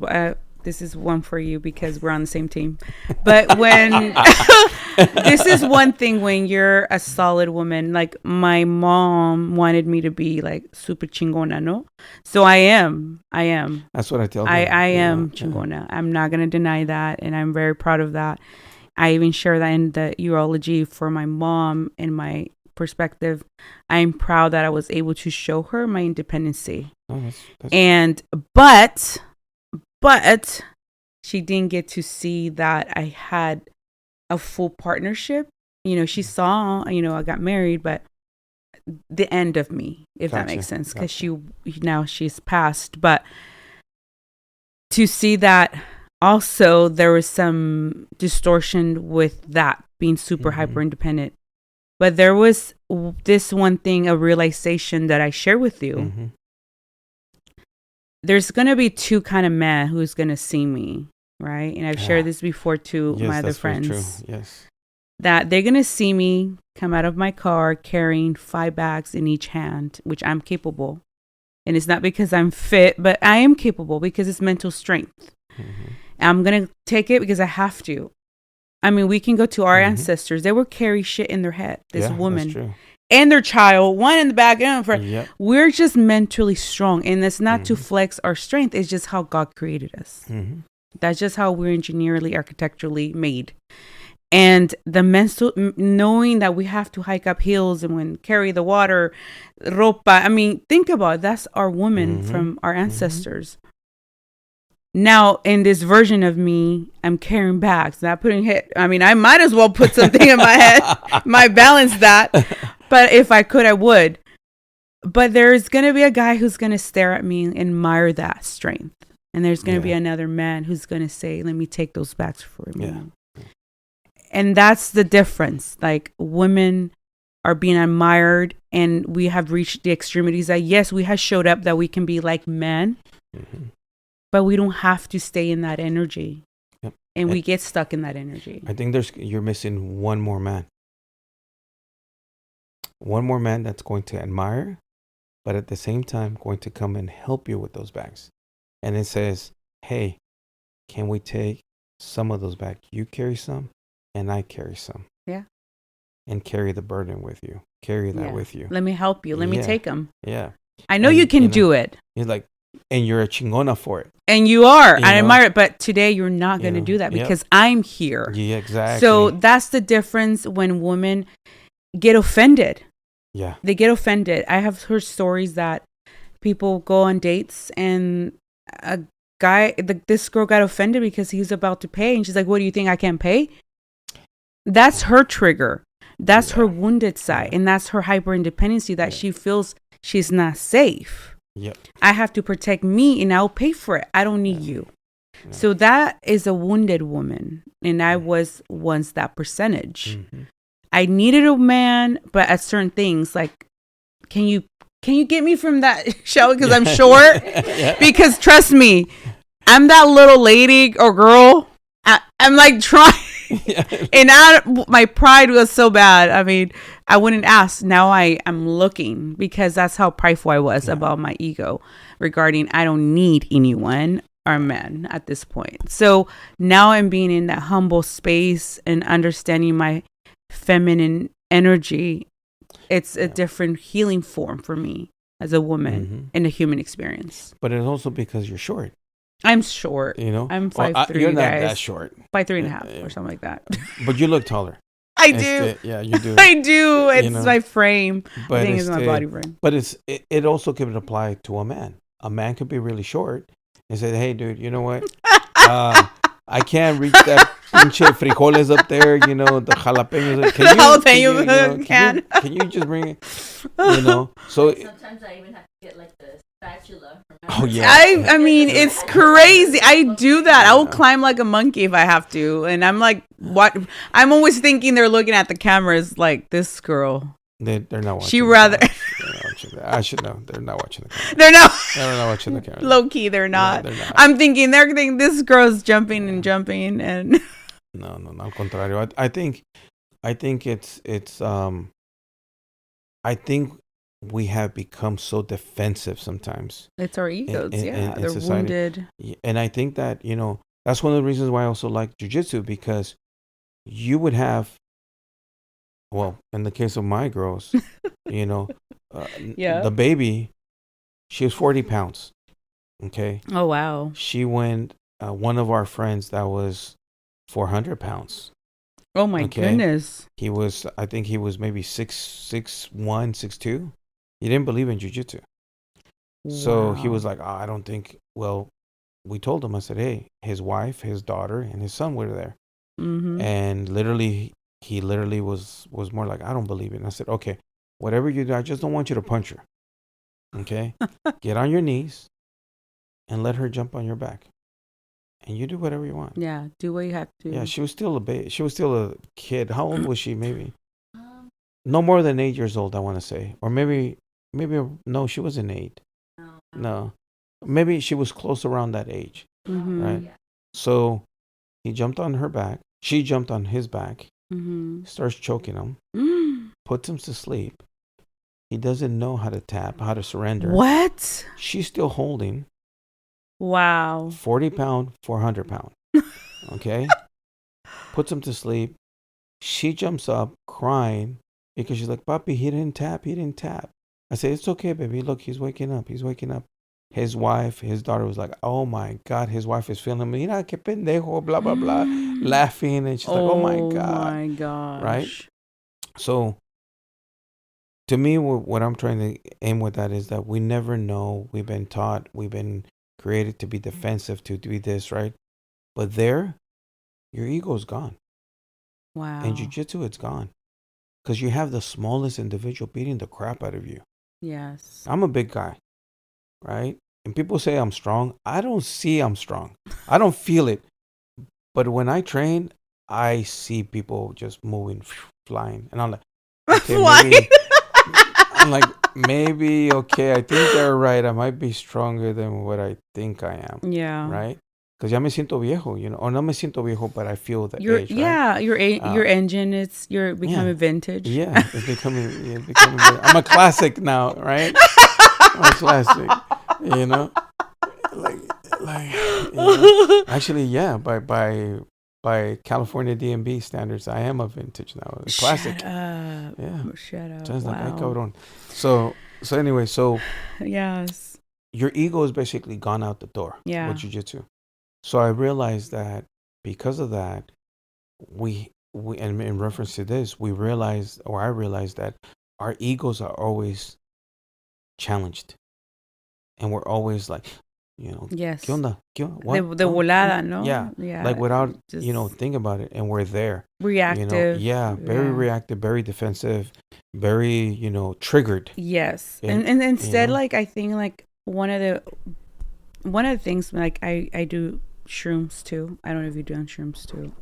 This is one for you because we're on the same team. But when this is one thing when you're a solid woman, like my mom wanted me to be like super chingona, no? So I am. That's what I tell them. I am Yeah. chingona. I'm not gonna deny that, and I'm very proud of that. I even share that in the urology for my mom and my perspective. I'm proud that I was able to show her my independency. Oh, that's And but she didn't get to see that I had a full partnership. She saw, I got married, but the end of me, if that makes sense, because she's passed. But to see that also there was some distortion with that being super hyper independent. But there was this one thing, a realization that I share with you. Mm-hmm. There's going to be two kind of men who's going to see me, right? And I've shared this before to my other friends. Very true. Yes. That they're going to see me come out of my car carrying 5 bags in each hand, which I'm capable. And it's not because I'm fit, but I am capable because it's mental strength. Mm-hmm. I'm going to take it because I have to. I mean, we can go to our ancestors. They would carry shit in their head. This woman. That's true. And their child, one in the back and in front. Yep. We're just mentally strong. And that's not to flex our strength. It's just how God created us. Mm-hmm. That's just how we're engineerily, architecturally made. And the mental, knowing that we have to hike up hills and when carry the water, ropa. I mean, think about it. That's our woman from our ancestors. Now, in this version of me, I'm carrying bags, not putting hit. I mean, I might as well put something in my head, might balance that. But if I could, I would. But there's going to be a guy who's going to stare at me and admire that strength. And there's going to be another man who's going to say, let me take those bags for me. Yeah. And that's the difference. Like, women are being admired and we have reached the extremities that, yes, we have showed up that we can be like men. Mm-hmm. But we don't have to stay in that energy. Yep. And we get stuck in that energy. I think you're missing one more man. One more man that's going to admire, but at the same time going to come and help you with those bags. And it says, hey, can we take some of those back? You carry some and I carry some. Yeah. And carry the burden with you. Carry that with you. Let me help you. Let me take them. Yeah. I know you can do it. He's like, and you're a chingona for it. And you are. I admire it. But today you're not going to do that because I'm here. Yeah, exactly. So that's the difference when women get offended. Yeah. They get offended. I have heard stories that people go on dates and a guy, this girl got offended because he's about to pay. And she's like, what do you think? I can't pay? That's her trigger. That's her wounded side. And that's her hyper independency that she feels she's not safe. Yep. I have to protect me and I'll pay for it. I don't need you. Yeah. So that is a wounded woman. And I was once that percentage. Mm-hmm. I needed a man, but at certain things, like, can you get me from that show because I'm short? Because trust me, I'm that little lady or girl. I'm like trying. And my pride was so bad. I mean, I wouldn't ask. Now I'm looking because that's how prideful I was about my ego regarding I don't need anyone or men at this point. So now I'm being in that humble space and understanding my feminine energy. It's a different healing form for me as a woman in the human experience. But it's also because you're short. I'm short. I'm 5'3". You're not guys. that short. 5'3.5" or something like that. But you look taller. I do. You do. I do. It's my frame. But I think it's my body frame. But it also can apply to a man. A man could be really short and say, "Hey, dude, you know what? I can't reach that pinche frijoles up there. The jalapenos. Can you just bring it? So sometimes I even have to get like this. spatula. Oh yeah. I mean, it's crazy. I do that. I will climb like a monkey if I have to, and I'm like, what? I'm always thinking they're looking at the cameras like this girl. They're not watching. She rather. I should know. They're not watching the camera. They're not. They're not watching the camera. Low key, they're not. No, they're not. I'm thinking they're thinking this girl's jumping and jumping and. No. Al contrario. I think it's I think we have become so defensive sometimes. It's our egos. In They're society. wounded. And I think that, that's one of the reasons why I also like jiu-jitsu, because you would have, well, in the case of my girls, the baby, she was 40 pounds. Okay. Oh, wow. She went, one of our friends that was 400 pounds. Oh, my goodness. I think he was maybe 6'1", 6'2". He didn't believe in jiu-jitsu. Wow. So he was like, I don't think, well, we told him, I said, hey, his wife, his daughter, and his son were there. Mm-hmm. And he literally was more like, I don't believe it. And I said, okay, whatever you do, I just don't want you to punch her. Okay? Get on your knees and let her jump on your back. And you do whatever you want. Yeah, do what you have to. Yeah, she was still a baby. She was still a kid. How old was she? Maybe no more than 8 years old, I want to say. Or maybe no, she wasn't 8. No. Maybe she was close around that age. Mm-hmm. Right? So he jumped on her back. She jumped on his back. Mm-hmm. Starts choking him. Puts him to sleep. He doesn't know how to tap, how to surrender. What? She's still holding. Wow. 40 pound, 400 pound. Okay? Puts him to sleep. She jumps up crying because she's like, Papi, he didn't tap. I said, it's okay, baby. Look, he's waking up. His wife, his daughter was like, oh my God, his wife is feeling me. Mira, que pendejo, blah, blah, blah. Laughing. And she's like, oh my God. Oh my gosh. Right? So, to me, what I'm trying to aim with that is that we never know. We've been taught, we've been created to be defensive, to be this, right? But there, your ego's gone. Wow. In jiu-jitsu, it's gone. Because you have the smallest individual beating the crap out of you. Yes. I'm a big guy, right? And people say I'm strong. I don't see I'm strong. I don't feel it. But when I train, I see people just moving, flying. And I'm like, okay, maybe, I'm like, maybe, okay, I think they're right. I might be stronger than what I think I am. Yeah. Right? Because ya me siento viejo, Or no me siento viejo, but I feel the age, right? Yeah, your engine, you're becoming vintage. Yeah, it's becoming I'm a classic now, right? I'm a classic, Actually, yeah, by California DMB standards, I am a vintage now. A classic. Shut up. Yeah. Shut up. Wow. Like, ay, cabrón. So anyway, yes. Your ego is basically gone out the door with jiu-jitsu. So I realized that because of that, we and in reference to this, I realized that our egos are always challenged. And we're always like, yes. ¿Qué onda? What? The volada, no? Yeah. Like without, think about it. And we're there. Reactive. Very reactive, very defensive, very, triggered. Yes. And instead, like, I think, like, one of the things, like, I do shrooms too. I don't know if you've done shrooms too.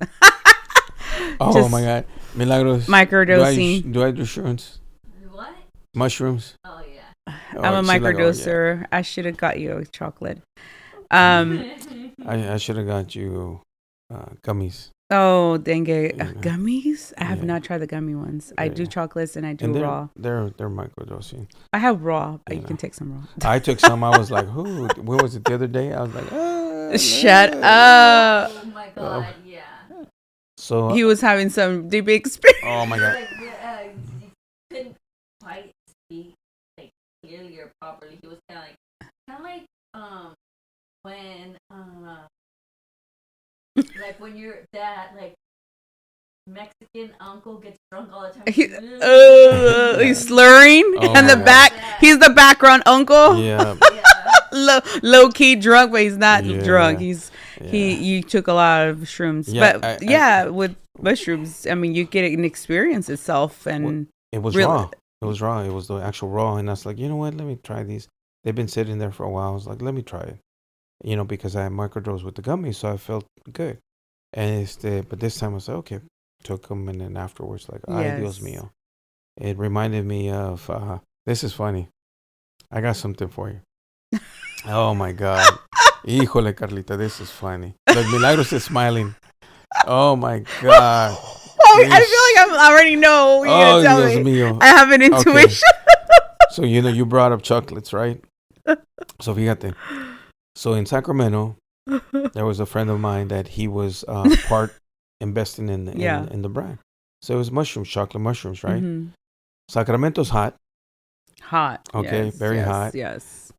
Oh my God. Milagros. Microdosing. Do I do shrooms? What? Mushrooms? Oh, yeah. I'm a microdoser. Like, I should have got you a chocolate. I should have got you gummies. Oh, dengue. Gummies? I have not tried the gummy ones. I do chocolates and I do raw. They're microdosing. I have raw. You can take some raw. I took some. I was like, who? What was it the other day? I was like, shut up. Oh my God, yeah. So he was having some deep experience. Oh my God. Like, he couldn't quite speak like clearly or properly. He was kind of like when like when your dad, like, Mexican uncle gets drunk all the time. He's slurring in the back. He's the background uncle. Yeah. Low key drunk, but he's not drunk. You took a lot of shrooms. Yeah, but with mushrooms, I mean, you get an experience itself, and it was raw. It was raw. It was the actual raw, and I was like, you know what? Let me try these. they've been sitting there for a while. I was like, let me try it. Because I had microdose with the gummies, so I felt good. And but this time I was like, okay, took them, and then afterwards, like, ay, Dios mío. It reminded me of, this is funny. I got something for you. Oh my God. Híjole, Carlita, this is funny. Look, Milagros is smiling. Oh my God. I feel like I already know what you're going to tell Dios me. Mío. I have an intuition. Okay. So, you brought up chocolates, right? So, fíjate. So, in Sacramento, there was a friend of mine that he was part investing in the brand. So, it was mushrooms, chocolate mushrooms, right? Mm-hmm. Sacramento's hot. Hot. Okay, yes, very hot. Yes.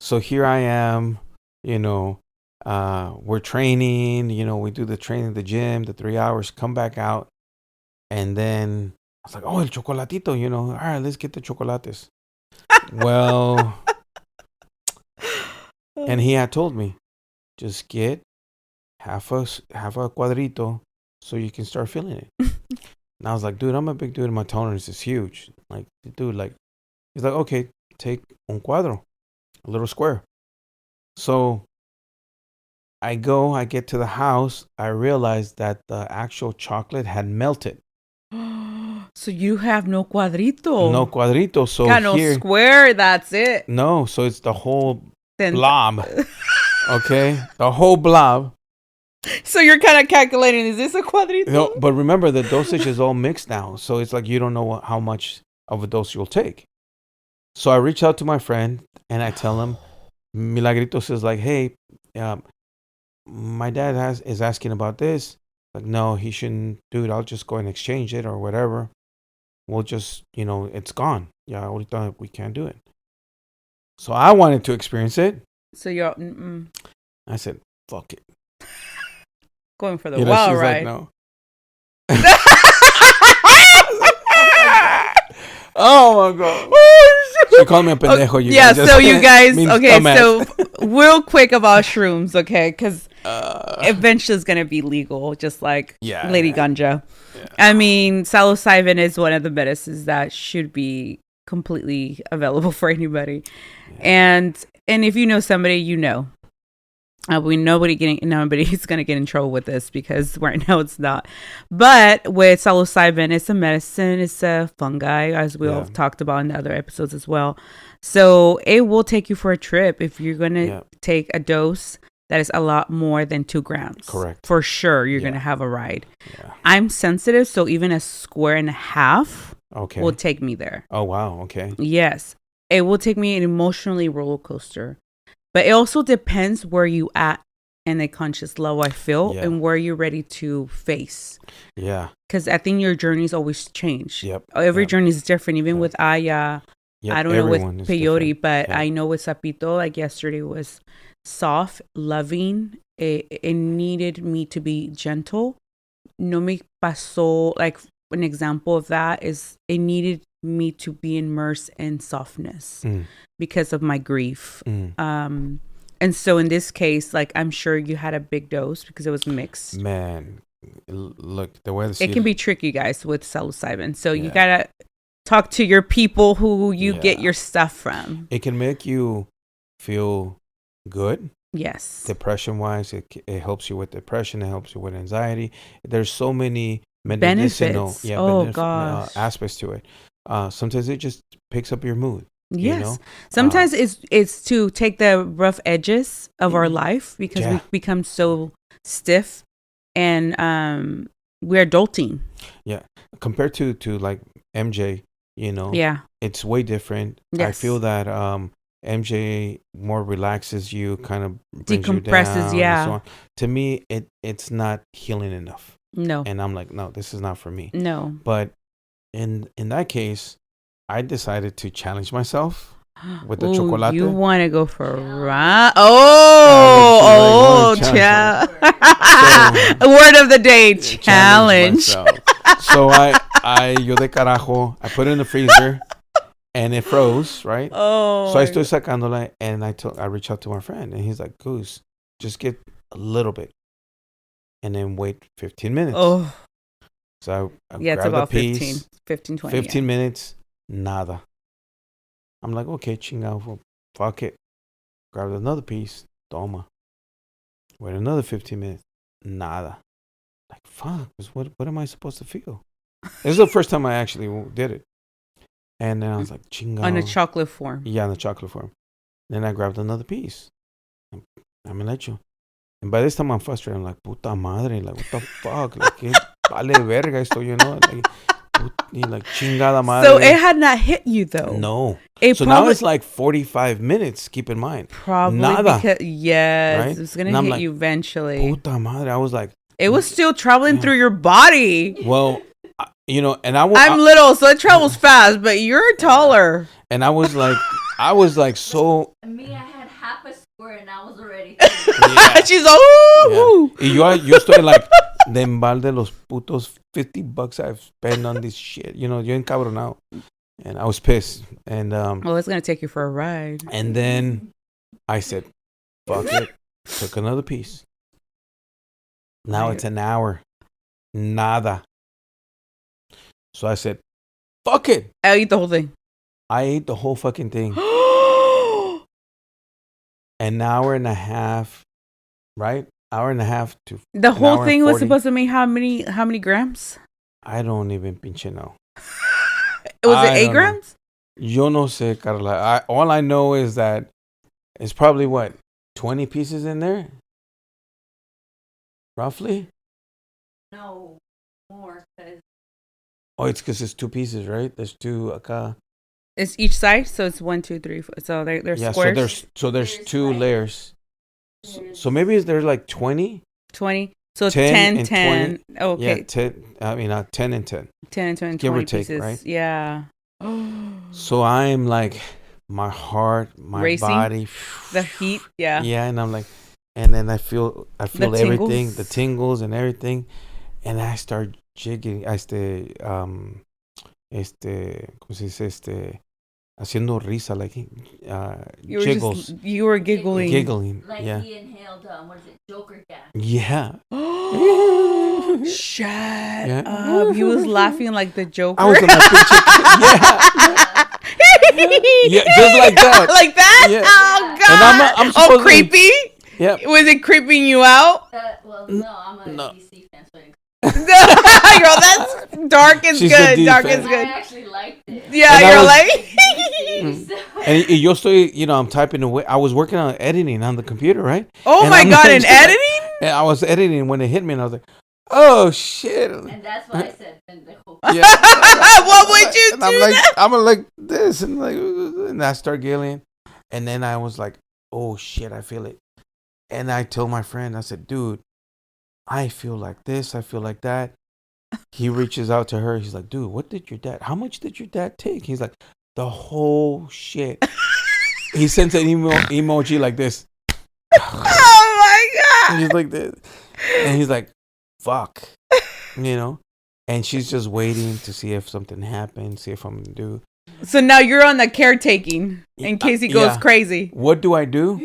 So here I am, we're training, we do the training at the gym, the 3 hours, come back out. And then I was like, oh, el chocolatito, all right, let's get the chocolates. Well, and he had told me, just get half a cuadrito so you can start feeling it. And I was like, dude, I'm a big dude and my tolerance is huge. Like, dude, he's like, okay, take un cuadro, a little square. So I get to the house. I realized that the actual chocolate had melted. So you have no cuadrito. No cuadrito. So got no square. That's it. No. So it's the whole blob. Okay. The whole blob. So you're kind of calculating, is this a cuadrito? No, but remember, the dosage is all mixed now. So it's like you don't know how much of a dose you'll take. So I reach out to my friend and I tell him, Milagritos is like, hey, my dad is asking about this. Like, no, he shouldn't do it. I'll just go and exchange it or whatever. We'll just, it's gone. Yeah, ahorita we can't do it. So I wanted to experience it. So you're... I said, fuck it. Going for the wild ride. Like, no. Oh my God. She called me a pendejo. So you guys, okay, so real quick about shrooms, okay, because eventually it's going to be legal, just like Lady Ganja. Yeah. I mean, psilocybin is one of the medicines that should be completely available for anybody. Yeah. And if you know somebody, nobody's going to get in trouble with this because right now it's not. But with psilocybin, it's a medicine. It's a fungi, as we all talked about in the other episodes as well. So it will take you for a trip if you're going to take a dose that is a lot more than 2 grams. Correct. For sure, you're going to have a ride. Yeah. I'm sensitive, so even a square and a half will take me there. Oh, wow. Okay. Yes. It will take me an emotionally roller coaster. But it also depends where you at in the conscious level, I feel, and where you're ready to face. Yeah. Because I think your journeys always change. Yep. Every journey is different. Even with Aya, I don't know with peyote, but I know with sapito, like yesterday was soft, loving. It needed me to be gentle. No me pasó, like an example of that is it needed me to be immersed in softness because of my grief. And so in this case, like, I'm sure you had a big dose because it was mixed. Man, look, the way it can be tricky, guys, with psilocybin. So you gotta talk to your people who you get your stuff from. It can make you feel good. Yes. Depression wise, it helps you with depression. It helps you with anxiety. There's so many benefits. Aspects to it. Sometimes it just picks up your mood. Yes. Sometimes it's to take the rough edges of our life because we become so stiff and we're adulting. Yeah. Compared to like MJ, it's way different. Yes. I feel that MJ more relaxes you, kind of brings decompresses, you down. And so on. To me, it's not healing enough. No. And I'm like, no, this is not for me. No. But in that case, I decided to challenge myself with the chocolate. You want to go for a run? Word of the day, challenge. So yo de carajo, I put it in the freezer and it froze, right? Oh. So I estoy sacándola and I reached out to my friend and he's like, Goose, just get a little bit and then wait 15 minutes. Oh. So I it's grabbed about the piece, 15, 20. 15 minutes, nada. I'm like, okay, chingado, fuck it. Grabbed another piece. Toma. Wait another 15 minutes. Nada. Like, fuck, what am I supposed to feel? This is the first time I actually did it. And then I was like, chingado. On a chocolate form. Yeah, on the chocolate form. Then I grabbed another piece. I'm gonna let you. And by this time I'm frustrated. I'm like, puta madre. Like, what the fuck? Like, vale verga esto, you know? Like chingada madre. So it had not hit you though. No. So now it's like 45 minutes. Keep in mind. Probably Nada. because Right? It's gonna hit you eventually. Puta madre. I was like, it was still traveling through your body. well, and I'm little, so it travels fast, but you're taller. And I was like so. Me, I had half a square and I was already. She's oh. Yeah. Yo estoy like, de embalde los putos $50 I've spent on this shit. You know, yo encabronado. And I was pissed. And well, it's gonna take you for a ride. And then I said, fuck it. Took another piece. Now it's an hour. Nada. So I said, fuck it. I'll eat the whole thing. I ate the whole fucking thing. An hour and a half, right? Hour and a half to the whole thing was supposed to be how many grams? I don't even pinche know. Was it 8 grams? Yo no sé, Karla. All I know is that it's probably 20 pieces in there? Roughly? No, more. Oh, it's because it's 2 pieces, right? There's 2 acá. It's each side, so it's 1, 2, 3, 4. So they're squares. So there's 2 layers. So maybe there's like 20? 20. So 10, 10. Oh, okay. Yeah, 10. I mean, 10 and 10. 10 and 10, give 20 or take, pieces. Right? Yeah. So I'm like, my heart, my racing, body, the heat. Yeah. Yeah, and I'm like, and then I feel everything, tingles. the tingles and everything, and I start jigging. ¿Cómo se dice? Haciendo risa, like jiggles. You were giggling. Like yeah. he inhaled, what is it, Joker gas. Yeah. Shut up. He was laughing like the Joker. I was on my picture. Yeah, just like that. Like that? Yeah. Oh, God. And I'm supposed creepy? Yeah. Was it creeping you out? Well, no, I'm a DC fan, so girl, that's dark is good. Dark is good. I actually liked it. Yeah, and you're like. And yo estoy, I'm typing away. I was working on editing on the computer, right? Oh and my God, in editing? And I was editing when it hit me, and I was like, oh shit. And that's why I said pendejo. Yeah. What would you do? I'm like this, and I start giggling, and then I was like, oh shit, I feel it. And I told my friend, I said, dude, I feel like this, I feel like that. He reaches out to her. He's like, dude, how much did your dad take? He's like, the whole shit. He sends an emoji like this. Oh my God. And he's like this. And he's like, fuck. And she's just waiting to see if something happens, see if I'm going to do. So now you're on the caretaking in case he goes crazy. What do I do?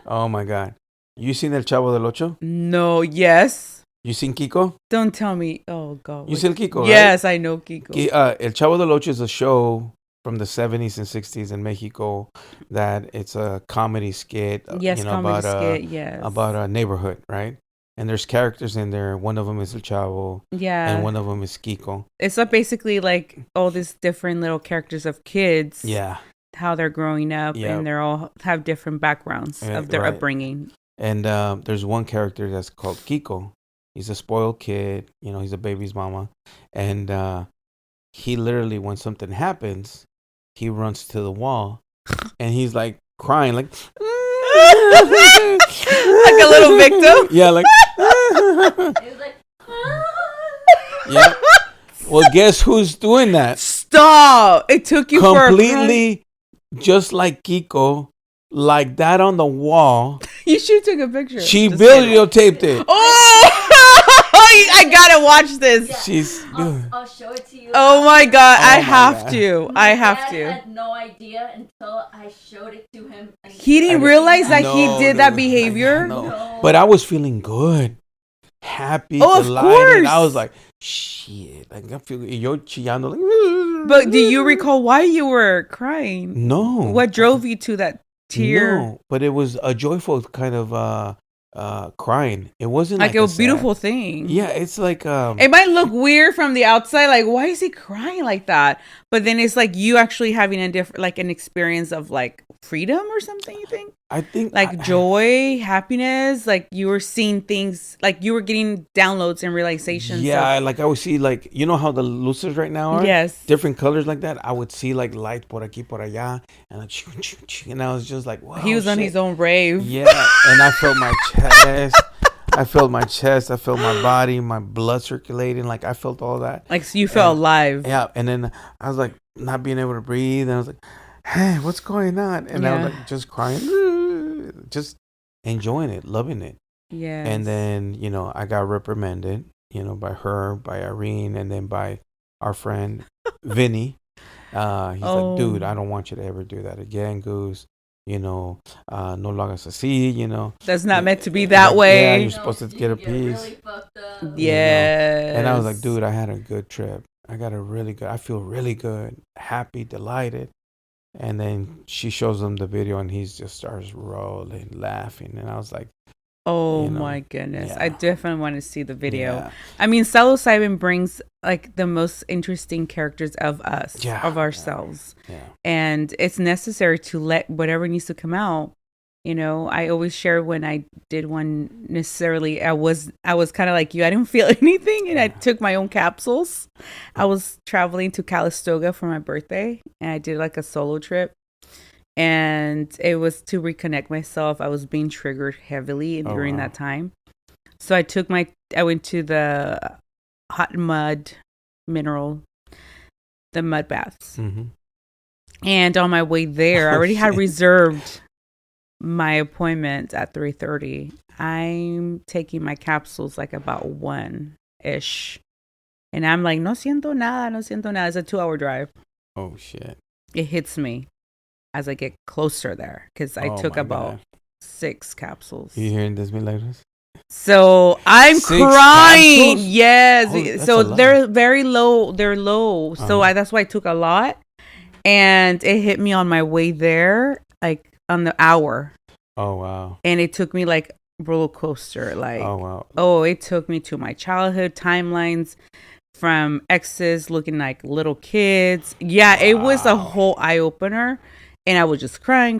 Oh my God. You seen El Chavo del Ocho? No, yes. You seen Kiko? Don't tell me. Oh, God. You seen Kiko, yes, right? I know Kiko. El Chavo del Ocho is a show from the 70s and 60s in Mexico that it's a comedy skit. Yes, skit, yes. About a neighborhood, right? And there's characters in there. One of them is El Chavo. Yeah. And one of them is Kiko. It's basically like all these different little characters of kids. Yeah. How they're growing up, and they're all have different backgrounds of their upbringing. And there's one character that's called Kiko. He's a spoiled kid. He's a baby's mama. And he literally, when something happens, he runs to the wall. And he's like crying, like... like a little victim? Yeah, like... It was like... Yeah. Well, guess who's doing that? Stop! It took you completely just like Kiko, like that on the wall. You should have took a picture. She videotaped it. Oh! I gotta watch this. Yeah. I'll show it to you. Oh my God! I have to. I had no idea until I showed it to him. He didn't realize that he did that behavior. No. But I was feeling good, happy, delighted. Of course. I was like, shit. Like, I feel yo chillando. Like, But do you recall why you were crying? no. What drove you to that tear? No, but it was a joyful kind of crying. It wasn't Like like a a sad. beautiful thing. Yeah, it's like It might look weird from the outside, like why is he crying like that? But then it's like you actually having a different, like an experience of like freedom or something. You think? I think Like joy, happiness, like you were seeing things, like you were getting downloads and realizations. Yeah, like I would see, like, you know how the luces right now are? Yes. Different colors like that. I would see like light por aquí, por allá, and like, and I was just like, wow. He was on his own rave. Yeah, and I felt my chest. I felt my chest. I felt my body, my blood circulating. Like I felt all that. Like so you felt alive. Yeah, and then I was like not being able to breathe, and I was like, hey, what's going on? And I was like just crying, just enjoying it, loving it. Yeah. And then, you know, I got reprimanded, you know, by her, by Irene, and then by our friend Vinny. He's like, dude, I don't want you to ever do that again, Goose. You know, no lo hagas así, you know. That's not meant to be that way. Yeah, you're supposed to get a piece. Really fucked up. Yeah. You know? And I was like, dude, I had a good trip. I feel really good, happy, delighted. And then she shows him the video and he just starts rolling, laughing. And I was like, oh, you know, my goodness. yeah. I definitely want to see the video. Yeah. I mean, psilocybin brings like the most interesting characters of us, of ourselves. Yeah. And it's necessary to let whatever needs to come out. You know, I always share when I did one necessarily, I was kind of like you. I didn't feel anything and I took my own capsules. I was traveling to Calistoga for my birthday and I did like a solo trip. And it was to reconnect myself. I was being triggered heavily during that time. So I went to the hot mud mineral, the mud baths. Mm-hmm. And on my way there, I already had reserved my appointment at 3:30. I'm taking my capsules like about 1-ish. And I'm like, no siento nada. It's a 2-hour drive. Oh, shit. It hits me as I get closer there because I took about 6 capsules. You hearing this, milagros? So I'm 6 crying. capsules? Yes. Oh, so they're very low. They're low. So that's why I took a lot. And it hit me on my way there, like on the hour. Oh, wow. And it took me like roller coaster. Like, oh, wow. Oh, it took me to my childhood timelines from exes looking like little kids. Yeah, wow. It was a whole eye opener. And I was just crying.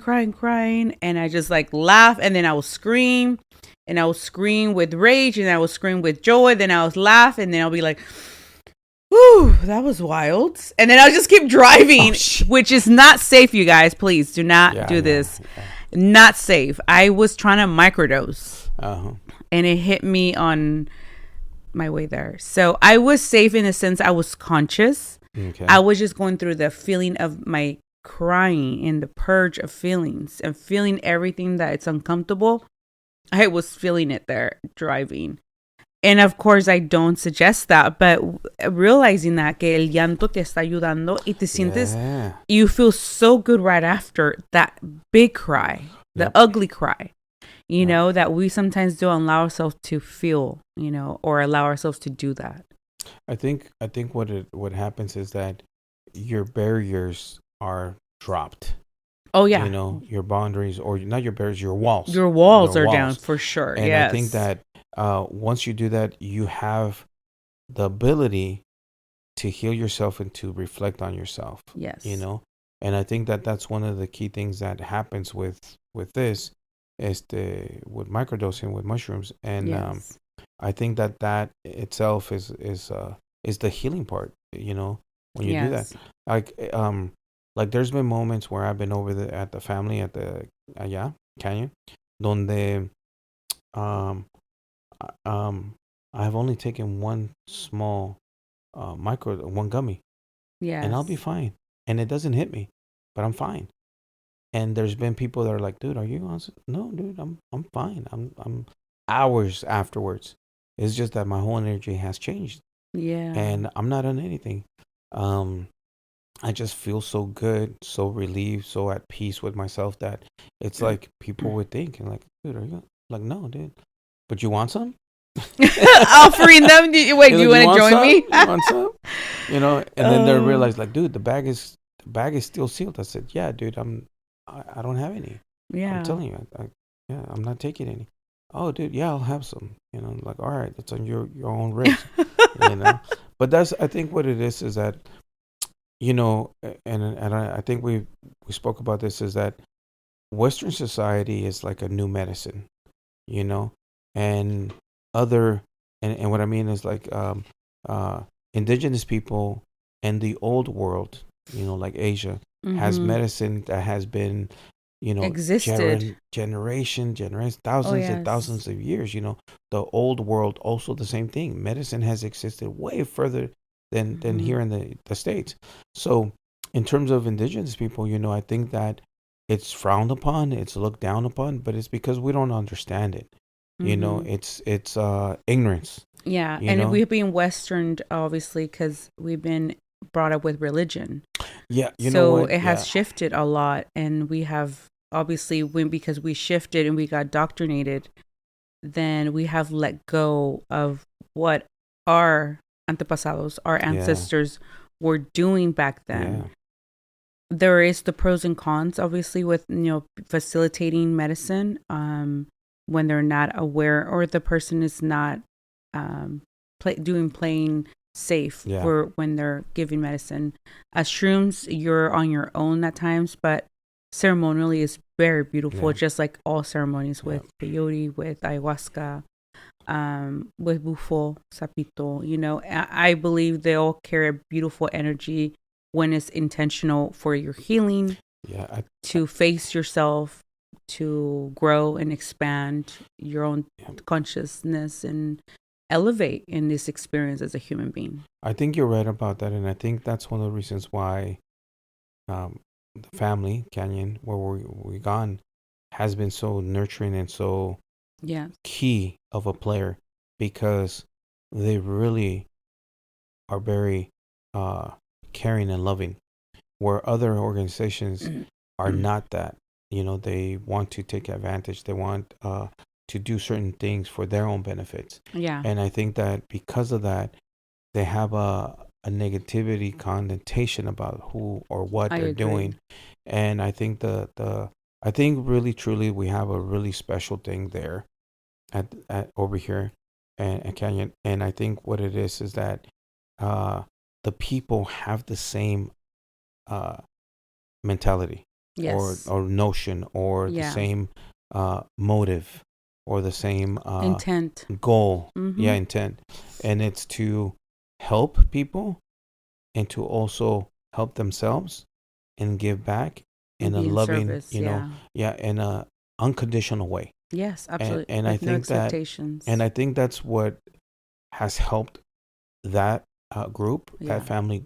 And I just like laugh. And then I would scream. And I would scream with rage. And I would scream with joy. Then I would laugh. And then I'll be like, whew, that was wild. And then I'll just keep driving, which is not safe, you guys. Please do not do this. Yeah. Not safe. I was trying to microdose. And it hit me on my way there. So I was safe in a sense. I was conscious. Okay. I was just going through the feeling of my crying and the purge of feelings and feeling everything that it's uncomfortable. I was feeling it there driving. And of course, I don't suggest that, but realizing that que el llanto te está ayudando y te sientes, you feel so good right after that big cry, the ugly cry, you know, that we sometimes don't allow ourselves to feel, you know, or allow ourselves to do that. I think what happens is that your barriers are dropped. Oh, yeah. You know, your boundaries, or not your barriers, your walls. Your walls are down for sure. And yes. I think that once you do that, you have the ability to heal yourself and to reflect on yourself. Yes. You know, and I think that that's one of the key things that happens with this, with microdosing, with mushrooms, and I think that itself is the healing part. You know, when you do that, like there's been moments where I've been over at the family at the canyon, donde I've only taken one small one gummy. Yeah. And I'll be fine. And it doesn't hit me, but I'm fine. And there's been people that are like, dude, are you on? No, dude, I'm fine. I'm hours afterwards. It's just that my whole energy has changed. Yeah. And I'm not on anything. I just feel so good, so relieved, so at peace with myself that it's like people would think, and like, dude, are you like, no, dude, but you want some? Offering them, do you want to join me? You want some? You know, and then they realize, like, dude, the bag is still sealed. I said, yeah, dude, I don't have any. Yeah. I'm telling you, I'm not taking any. Oh, dude, yeah, I'll have some. You know, like, all right, it's on your own risk. You know, but that's, I think what it is that, you know, and I think we spoke about this, is that Western society is like a new medicine, you know, and other, and what I mean is like indigenous people and the old world, you know, like Asia, has medicine that has been, you know, existed generation, thousands and thousands of years. You know, the old world also the same thing. Medicine has existed way further than here in the States. So in terms of indigenous people, you know, I think that it's frowned upon, it's looked down upon, but it's because we don't understand it. You know, it's ignorance. Yeah, and we've been Westerned, obviously, because we've been brought up with religion. Yeah, you know what? So it has shifted a lot, and we have, obviously, because we shifted and we got doctrinated, then we have let go of what our antepasados, our ancestors were doing back then. Yeah. There is the pros and cons, obviously, with, you know, facilitating medicine when they're not aware, or the person is not playing safe for when they're giving medicine. Shrooms, you're on your own at times, but ceremonially is very beautiful, just like all ceremonies with peyote, with ayahuasca, with bufo, sapito. You know, I believe they all carry a beautiful energy when it's intentional for your healing, to face yourself, to grow and expand your own consciousness and elevate in this experience as a human being. I think you're right about that, and I think that's one of the reasons why the family Canyon, where we gone, has been so nurturing and so key of a player, because they really are very caring and loving, where other organizations are not that. You know, they want to take advantage. They want to do certain things for their own benefits. Yeah. And I think that because of that, they have a negativity connotation about who or what they're doing. And I think I think really truly we have a really special thing there at over here at Canyon. And I think what it is that the people have the same mentality, or notion, or the same motive, or the same intent, goal. Intent. And it's to help people and to also help themselves and give back in a loving service, in a unconditional way. Yes, absolutely. And I think I think that's what has helped that group, that family,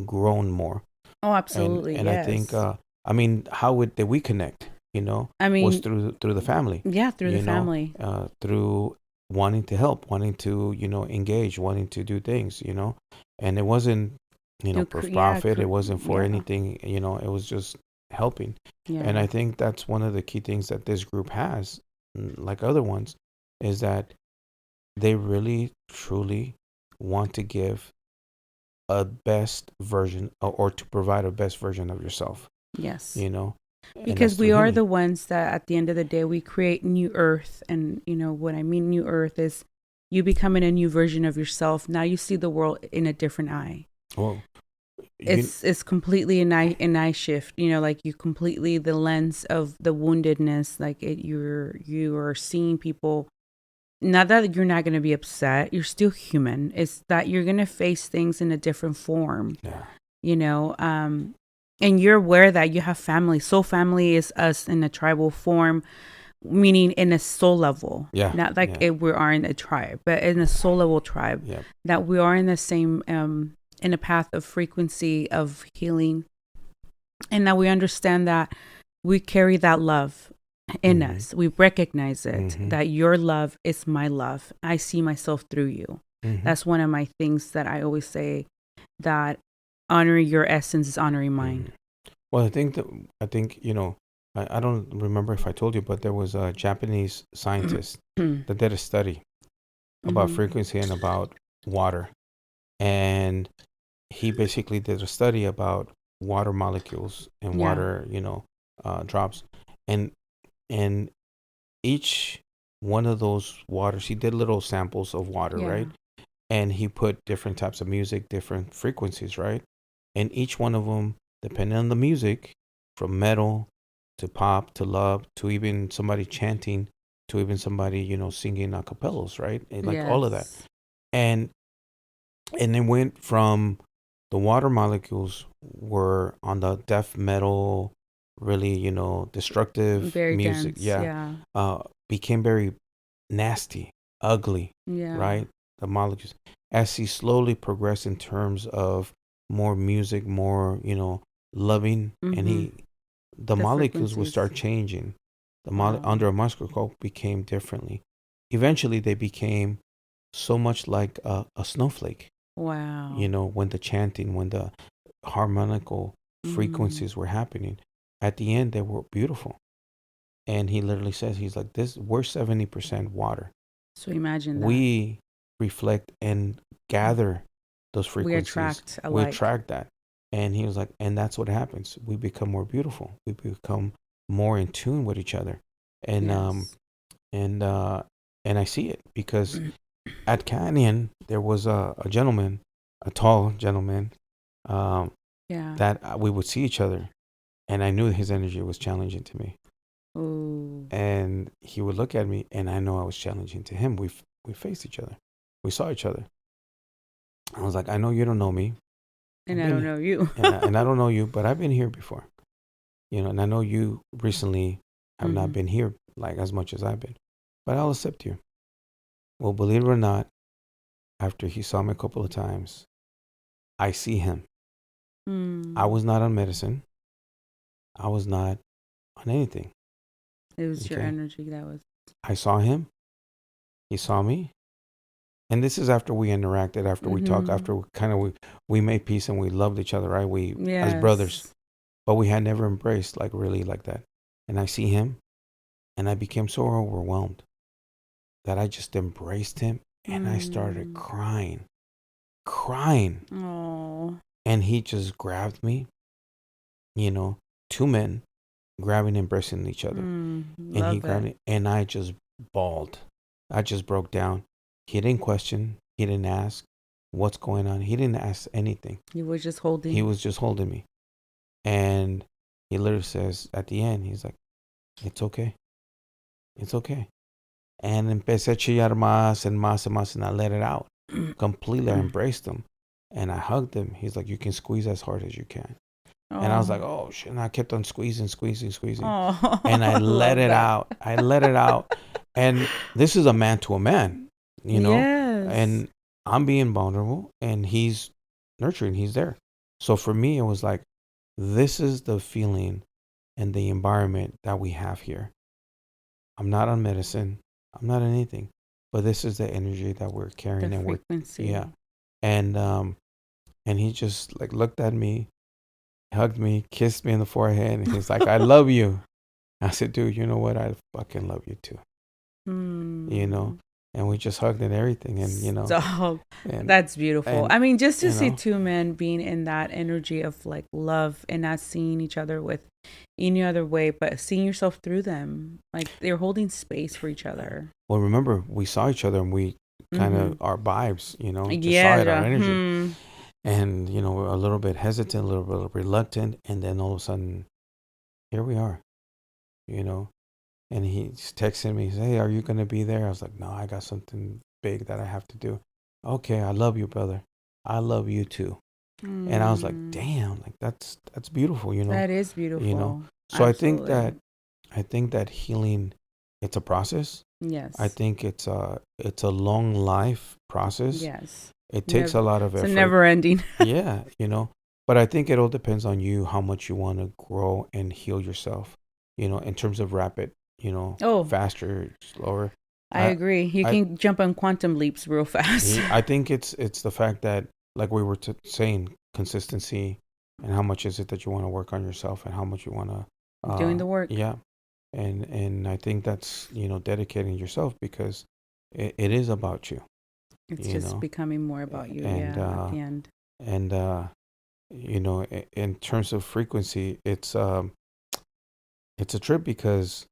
grown more. Oh, absolutely. And I think I mean, how did we connect? You know, I mean, was through the family. Yeah, through the family. Through wanting to help, wanting to, you know, engage, wanting to do things, you know. And it wasn't, you know, for profit. It wasn't for anything, you know. It was just helping. Yeah. And I think that's one of the key things that this group has, like other ones, is that they really, truly want to give a best version, or to provide a best version of yourself. Yes. You know, because we are the ones that at the end of the day, we create new earth. And, you know, what I mean new earth is you becoming a new version of yourself. Now you see the world in a different eye. Well, it's completely an eye shift, you know, like you completely, the lens of the woundedness, like you are seeing people. Not that you're not going to be upset, you're still human. It's that you're going to face things in a different form. Yeah. You know, and you're aware that you have family. Soul family is us in a tribal form, meaning in a soul level. Yeah. Not like we are in a tribe, but in a soul level tribe. Yeah. That we are in the same, in a path of frequency of healing. And that we understand that we carry that love in us. We recognize it, that your love is my love. I see myself through you. That's one of my things that I always say, that honoring your essence is honoring mine. Well, I think you know, I don't remember if I told you, but there was a Japanese scientist that did a study, about frequency and about water. And he basically did a study about water molecules and water, drops. And each one of those waters, he did little samples of water, right? And he put different types of music, different frequencies, right? And each one of them, depending on the music, from metal to pop to love to even somebody chanting to even somebody, singing a cappellas, right? And like all of that. And it went from the water molecules were on the death metal, really, destructive very music. Dense, became very nasty, ugly, right? The molecules. As he slowly progressed in terms of more music, more, loving, and the molecules would start changing. Under a microscope became differently. Eventually, they became so much like a snowflake. Wow. When the chanting, when the harmonical frequencies were happening, at the end they were beautiful. And he literally says, he's like, we're 70% water. So imagine that. We reflect and gather those frequencies. We attract that. And he was like, and that's what happens. We become more beautiful. We become more in tune with each other. And and I see it because at Canyon there was a gentleman, a tall gentleman, that we would see each other, and I knew his energy was challenging to me. Ooh. And he would look at me, and I know I was challenging to him. We faced each other. We saw each other. I was like, I know you don't know me. And I don't know you. and I don't know you, but I've been here before. And I know you recently have not been here like as much as I've been. But I'll accept you. Well, believe it or not, after he saw me a couple of times, I see him. I was not on medicine. I was not on anything. It was your energy that was. I saw him. He saw me. And this is after we interacted, after we talked, after we made peace and we loved each other, right? We as brothers. But we had never embraced really like that. And I see him, and I became so overwhelmed that I just embraced him, and I started crying. Aww. And he just grabbed me, two men grabbing and embracing each other. And he grabbed me, and I just bawled. I just broke down. He didn't question. He didn't ask what's going on. He didn't ask anything. He was just holding. He was just holding me. And he literally says at the end, he's like, it's okay. It's okay. And empecé a chillar más and más and más, and I let it out. Completely, I embraced him. And I hugged him. He's like, you can squeeze as hard as you can. And I was like, oh, shit. And I kept on squeezing. Oh, and I let it out. And this is a man to a man, Yes. And I'm being vulnerable, and he's nurturing. He's there. So for me, it was like, this is the feeling and the environment that we have here. I'm not on medicine. I'm not on anything. But this is the energy that we're carrying. The and frequency. Yeah. And he just looked at me, hugged me, kissed me in the forehead, and he's like, I love you. I said, dude, you know what? I fucking love you too. And we just hugged and everything, and Stop. And, that's beautiful. and, I mean, just to see two men being in that energy of love and not seeing each other with any other way, but seeing yourself through them, they're holding space for each other. Well, remember, we saw each other, and we kind of our vibes, just saw it, our energy, and we're a little bit hesitant, a little bit reluctant, and then all of a sudden, here we are, And he's texting me, hey, are you going to be there? I was like, no, I got something big that I have to do. Okay, I love you, brother. I love you too. And I was like, damn, that's beautiful, That is beautiful. So Absolutely. I think that healing, it's a process. Yes. I think it's a long life process. Yes. It takes a lot of effort. It's never ending. Yeah, But I think it all depends on you, how much you want to grow and heal yourself, in terms of rapid. Faster, slower. I agree. You can jump on quantum leaps real fast. I think it's the fact that, like we were saying, consistency, and how much is it that you want to work on yourself, and how much you want to doing the work. Yeah, and I think that's dedicating yourself, because it is about you. It's just becoming more about you. And, at the end. And, in terms of frequency, it's a trip because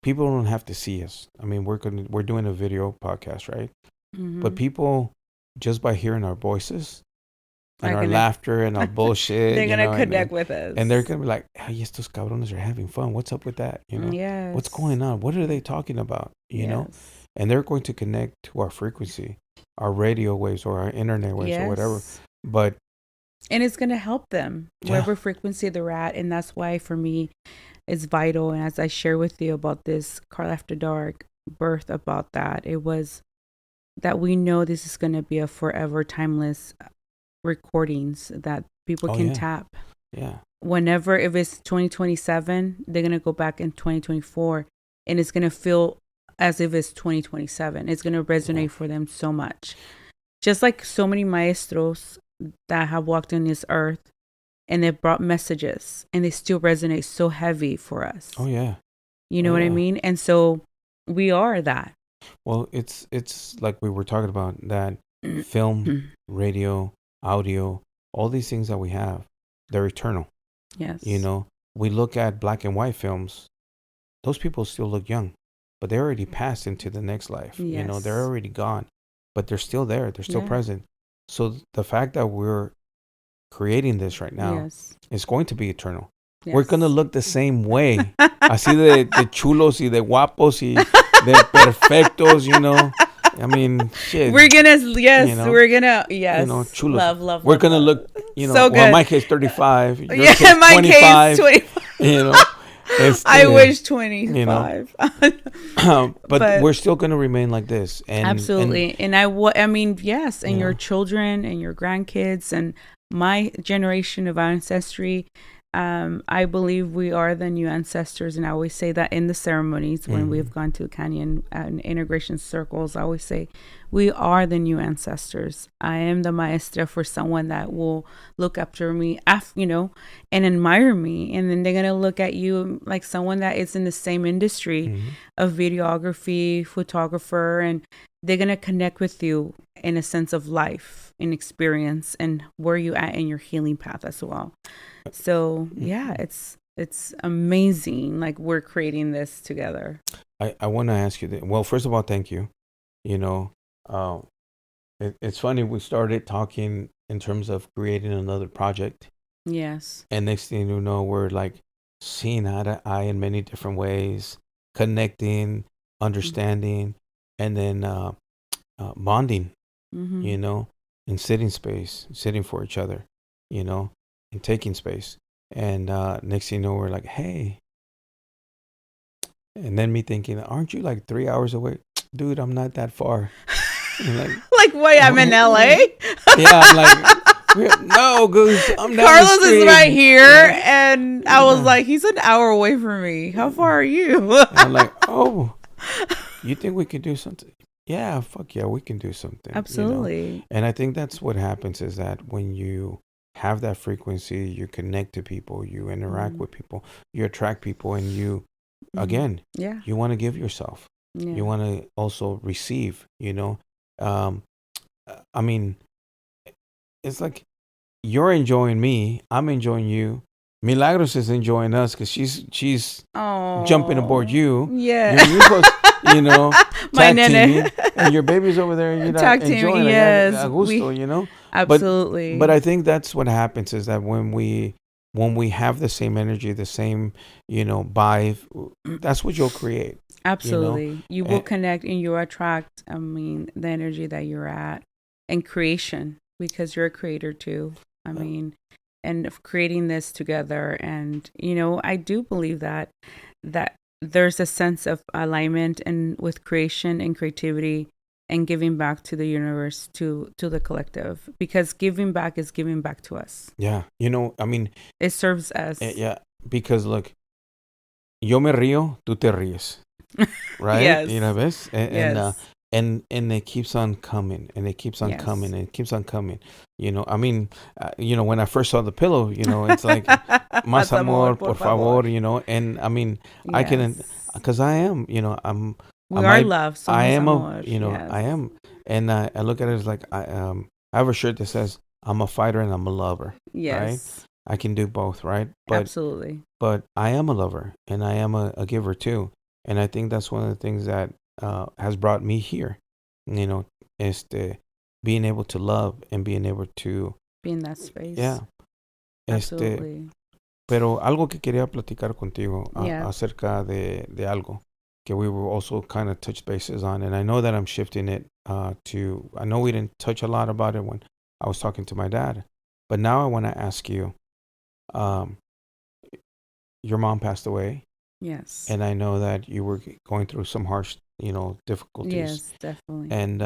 people don't have to see us. I mean, we're doing a video podcast, right? Mm-hmm. But people, just by hearing our voices and our laughter and our bullshit, they're gonna connect with us, and they're gonna be like, "Hey, estos cabrones are having fun. What's up with that? Yes. What's going on? What are they talking about? You know?" And they're going to connect to our frequency, our radio waves or our internet waves or whatever. And it's gonna help them whatever frequency they're at, and that's why for me, it's vital. And as I share with you about this Karla After Dark birth, about that, it was that we know this is gonna be a forever timeless recordings that people can tap. Yeah. Whenever, if it's 2027, they're gonna go back in 2024, and it's gonna feel as if it's 2027. It's gonna resonate for them so much. Just like so many maestros that have walked on this earth, and they've brought messages, and they still resonate so heavy for us. Oh yeah. You know what I mean? And so we are that. Well, it's like we were talking about that film, radio, audio, all these things that we have, they're eternal. Yes. We look at black and white films, those people still look young, but they already passed into the next life. Yes. They're already gone, but they're still there. They're still present. So the fact that we're creating this right now is going to be eternal. Yes. We're going to look the same way. Así de chulos y de guapos y de perfectos, I mean, shit. We're gonna, chulos. Love. We're gonna look, so good. Well, my case 35. Your case my 25, case 25. I wish 25. But we're still gonna remain like this. And absolutely. And yes, and your children and your grandkids and my generation of ancestry. I believe we are the new ancestors, and I always say that in the ceremonies when we've gone to Canyon and integration circles. I always say we are the new ancestors. I am the maestra for someone that will look after me, and admire me, and then they're gonna look at you like someone that is in the same industry of videography, photographer, and they're gonna connect with you in a sense of life and experience and where you at in your healing path as well. So it's amazing. Like, we're creating this together. I want to ask you that. Well, first of all, thank you. It's funny. We started talking in terms of creating another project. Yes. And next thing you know, we're like seeing eye to eye in many different ways, connecting, understanding, and then bonding. And sitting for each other. And taking space. And next thing you know, we're like, hey. And then me thinking, aren't you like 3 hours away? Dude, I'm not that far. Like, wait, I'm in LA? Yeah, I'm like, no, Goose, I'm down Carlos the street. Is right here. And I was like, he's an hour away from me. How far are you? I'm like, oh, you think we can do something? Yeah, fuck yeah, we can do something. Absolutely. And I think that's what happens is that when you have that frequency, you connect to people, you interact with people, you attract people, and you, again, you want to give yourself. Yeah. You want to also receive, I mean, it's like you're enjoying me, I'm enjoying you. Milagros is enjoying us because she's jumping aboard you. Yeah. You're supposed, my tag teaming, and your baby's over there, tag enjoying teaming, yes. A gusto, Absolutely. But I think that's what happens is that when we have the same energy, the same, vibe, that's what you'll create. Absolutely. You will connect and you attract, the energy that you're at, and creation, because you're a creator too. And of creating this together. And, I do believe that there's a sense of alignment and with creation and creativity and giving back to the universe, to the collective, because giving back is giving back to us. Yeah. It serves us. Yeah. Because look, yo me río, tú te ríes. Right? Yes. ¿Ves? Yes. And it keeps on coming, and it keeps on coming, and it keeps on coming. When I first saw the pillow, it's like, más amor, por favor, and I can, because I am, We are love. I am amor. I am, and I look at it as like I have a shirt that says I'm a fighter and I'm a lover. Yes. Right? I can do both, right? But absolutely. But I am a lover and I am a giver too, and I think that's one of the things that has brought me here. Being able to love and being able to be in that space. Yeah. Absolutely. Pero algo que quería platicar contigo Yeah. acerca de algo que we were also kind of touch bases on, and I know that I'm shifting it to. I know we didn't touch a lot about it when I was talking to my dad, but now I want to ask you. Your mom passed away. Yes. And I know that you were going through some harsh, difficulties. Yes, definitely. And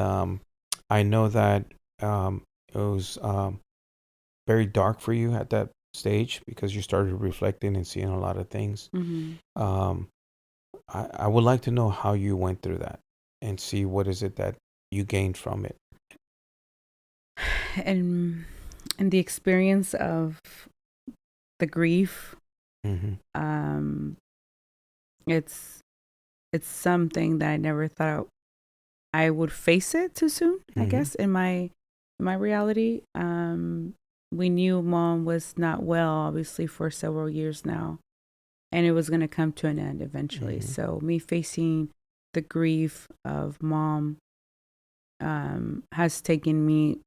I know that it was very dark for you at that stage because you started reflecting and seeing a lot of things. Mm-hmm. I would like to know how you went through that and see what is it that you gained from it. And the experience of the grief, mm-hmm. It's something that I never thought I would face it too soon. Mm-hmm. I guess in my reality, we knew Mom was not well, obviously, for several years now, and it was going to come to an end eventually. Mm-hmm. So me facing the grief of Mom has taken me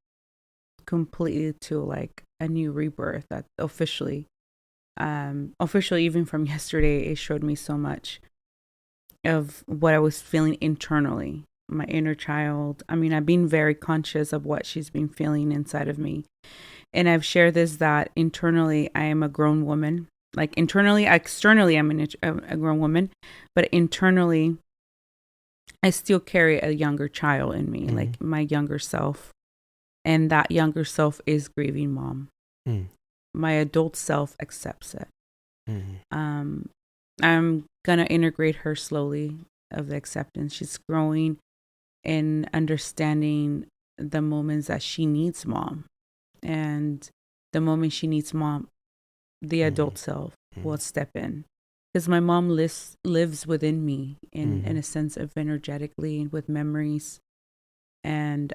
completely to like a new rebirth. That officially even from yesterday, it showed me so much of what I was feeling internally, my inner child. I mean, I've been very conscious of what she's been feeling inside of me. And I've shared this, that internally, I am a grown woman. Like internally, externally, I'm a grown woman. But internally, I still carry a younger child in me, like my younger self. And that younger self is grieving Mom. My adult self accepts it. I'm gonna integrate her slowly of the acceptance. She's growing and understanding the moments that she needs Mom, and the moment she needs Mom, the adult self will step in, because my mom lives within me in a sense of energetically, with memories, and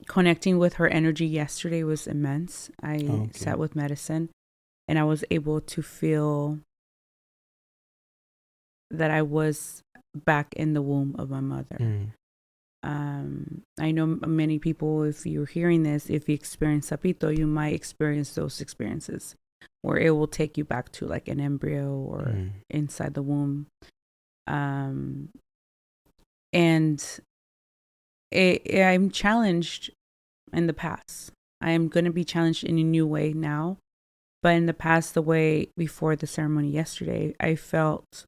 connecting with her energy yesterday was immense. I sat with medicine and I was able to feel that I was back in the womb of my mother. I know many people, if you're hearing this, if you experience Sapito, you might experience those experiences where it will take you back to like an embryo or inside the womb. And I'm challenged in the past. I am going to be challenged in a new way now. But in the past, the way before the ceremony yesterday, I felt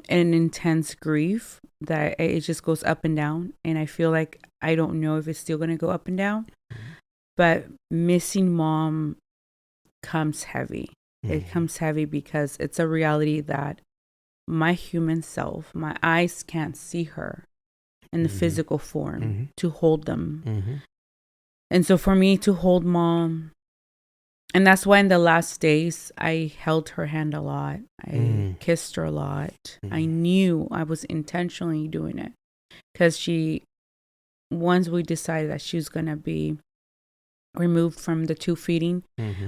an intense grief that it just goes up and down. And I feel like I don't know if it's still going to go up and down. But missing Mom comes heavy. It comes heavy because it's a reality that my human self, my eyes can't see her in the physical form to hold them. And so for me to hold Mom, and that's why in the last days I held her hand a lot. I kissed her a lot. I knew I was intentionally doing it because once we decided that she was going to be removed from the tube feeding,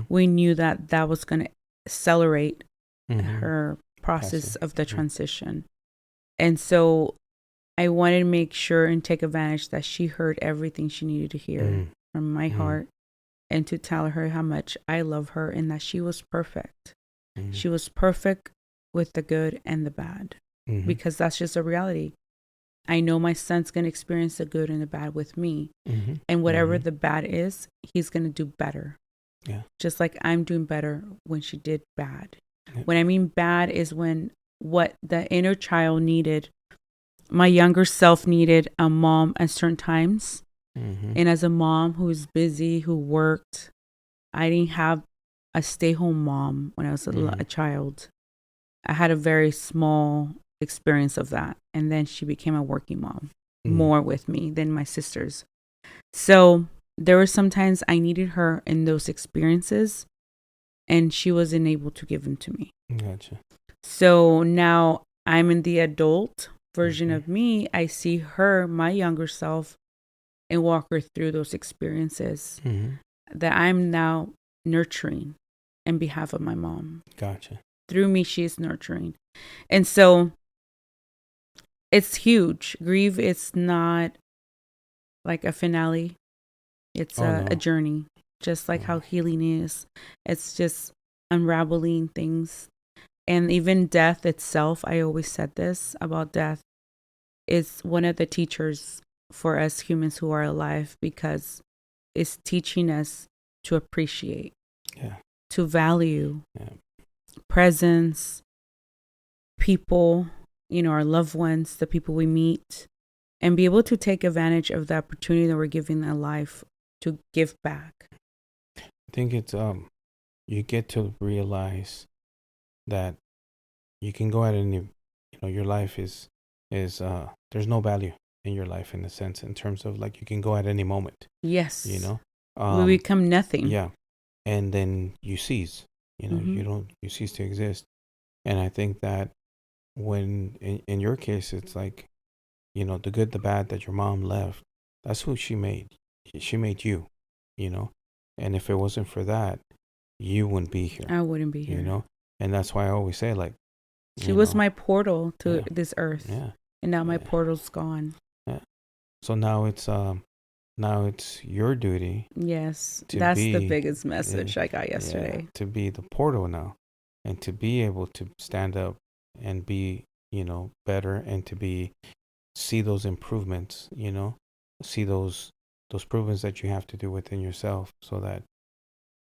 we knew that was going to accelerate her process of the transition. And so I wanted to make sure and take advantage that she heard everything she needed to hear from my heart, and to tell her how much I love her and that she was perfect. She was perfect with the good and the bad, because that's just a reality. I know my son's going to experience the good and the bad with me, and whatever the bad is, he's going to do better. Yeah. Just like I'm doing better when she did bad. Yeah. When I mean bad is when what the inner child needed, my younger self needed a mom at certain times. And as a mom who's busy, who worked, I didn't have a stay-home mom when I was a child. I had a very small experience of that. And then she became a working mom, more with me than my sisters. So there were sometimes I needed her in those experiences, and she wasn't able to give them to me. Gotcha. So now I'm in the adult version of me. I see her, my younger self, and walk her through those experiences that I'm now nurturing in behalf of my mom. Gotcha. Through me, she is nurturing. And so it's huge. Grief is not like a finale. It's a journey, just like how healing is. It's just unraveling things. And even death itself, I always said this about death, is one of the teachers for us humans who are alive, because it's teaching us to appreciate, to value presence, people, our loved ones, the people we meet, and be able to take advantage of the opportunity that we're given in life to give back. I think it's you get to realize that you can go at any, your life is there's no value in your life, in a sense, in terms of like you can go at any moment. Yes. We become nothing. Yeah. And then you cease, you cease to exist. And I think that when in your case, it's like, the good, the bad that your mom left, that's who she made. She made you, and if it wasn't for that, you wouldn't be here. I wouldn't be here. And that's why I always say, like, she was my portal to this earth. Yeah. And now my portal's gone. Yeah. So now it's your duty. Yes. That's the biggest message I got yesterday. To be the portal now, and to be able to stand up and be, better, and to see those improvements, see those improvements that you have to do within yourself, so that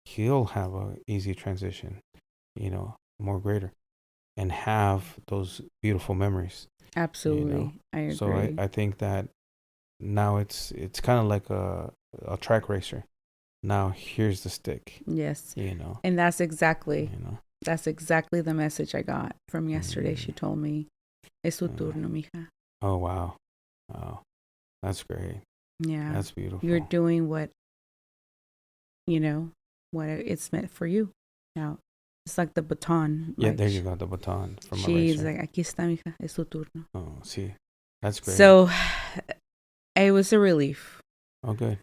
he'll have a easy transition, more greater, and have those beautiful memories. Absolutely. I agree. So I think that now it's kind of like a track racer. Now here's the stick. Yes. And that's exactly the message I got from yesterday. She told me, "Es tu turno, mija." Oh, wow. That's great. Yeah. That's beautiful. You're doing what it's meant for you. Now, it's like the baton. Yeah, like there you go, the baton from she's Malaysia. like, "Aquí está, mija, es tu turno." Oh, see, that's great. So, it was a relief. Oh, good.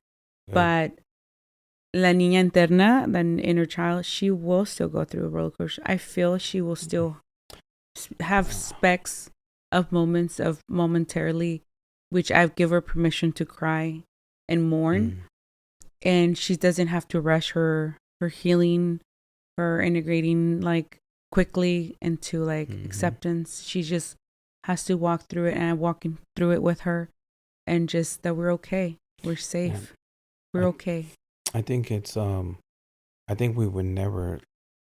But la niña interna, the inner child, she will still go through a roller coaster. I feel she will still have specks of moments of momentarily, which I've given her permission to cry and mourn. And she doesn't have to rush her healing, her integrating like quickly into like acceptance. She just has to walk through it, and I'm walking through it with her, and just that we're okay. We're safe. We're okay. I think it's I think we would never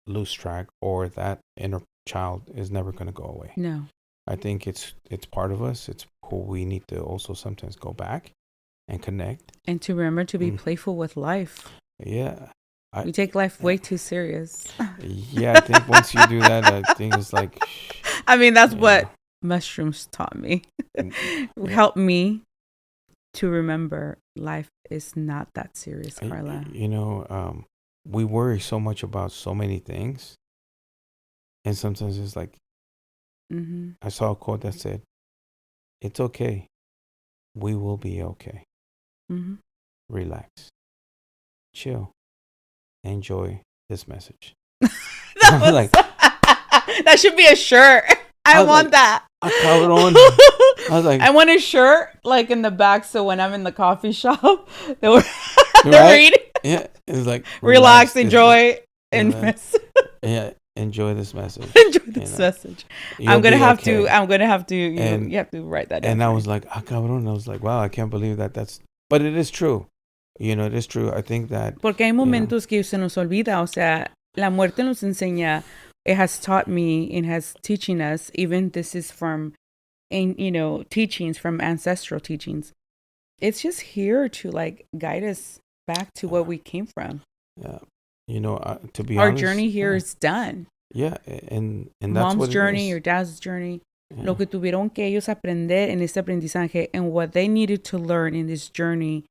lose track, or that inner child is never going to go away. No. I think it's part of us. It's who we need to also sometimes go back and connect. And to remember to be playful with life. Yeah. We take life way too serious. Yeah, I think once you do that, I think it's like... I mean, that's what mushrooms taught me. Helped me to remember life is not that serious, Karla. We worry so much about so many things. And sometimes it's like, I saw a quote that said, "It's okay. We will be okay. Relax. Chill. Enjoy this message." That should be a shirt. I want that. I was like, I want a shirt like in the back, so when I'm in the coffee shop, they're reading. Yeah, it's like relax, enjoy, enjoy this message. Enjoy this message. I'm gonna have to. You have to write that down. And I was like, cabrón. I was like, wow, I can't believe that. But it is true. It is true. I think that. Porque hay momentos que se nos olvida. O sea, la muerte nos enseña. It has taught me and has teaching us. Even this is from, teachings from ancestral teachings. It's just here to like guide us back to what we came from. Yeah. To be honest, our journey here is done. Yeah, and that's Mom's what journey, your dad's journey, lo que tuvieron que ellos aprender en este aprendizaje, and what they needed to learn in this journey,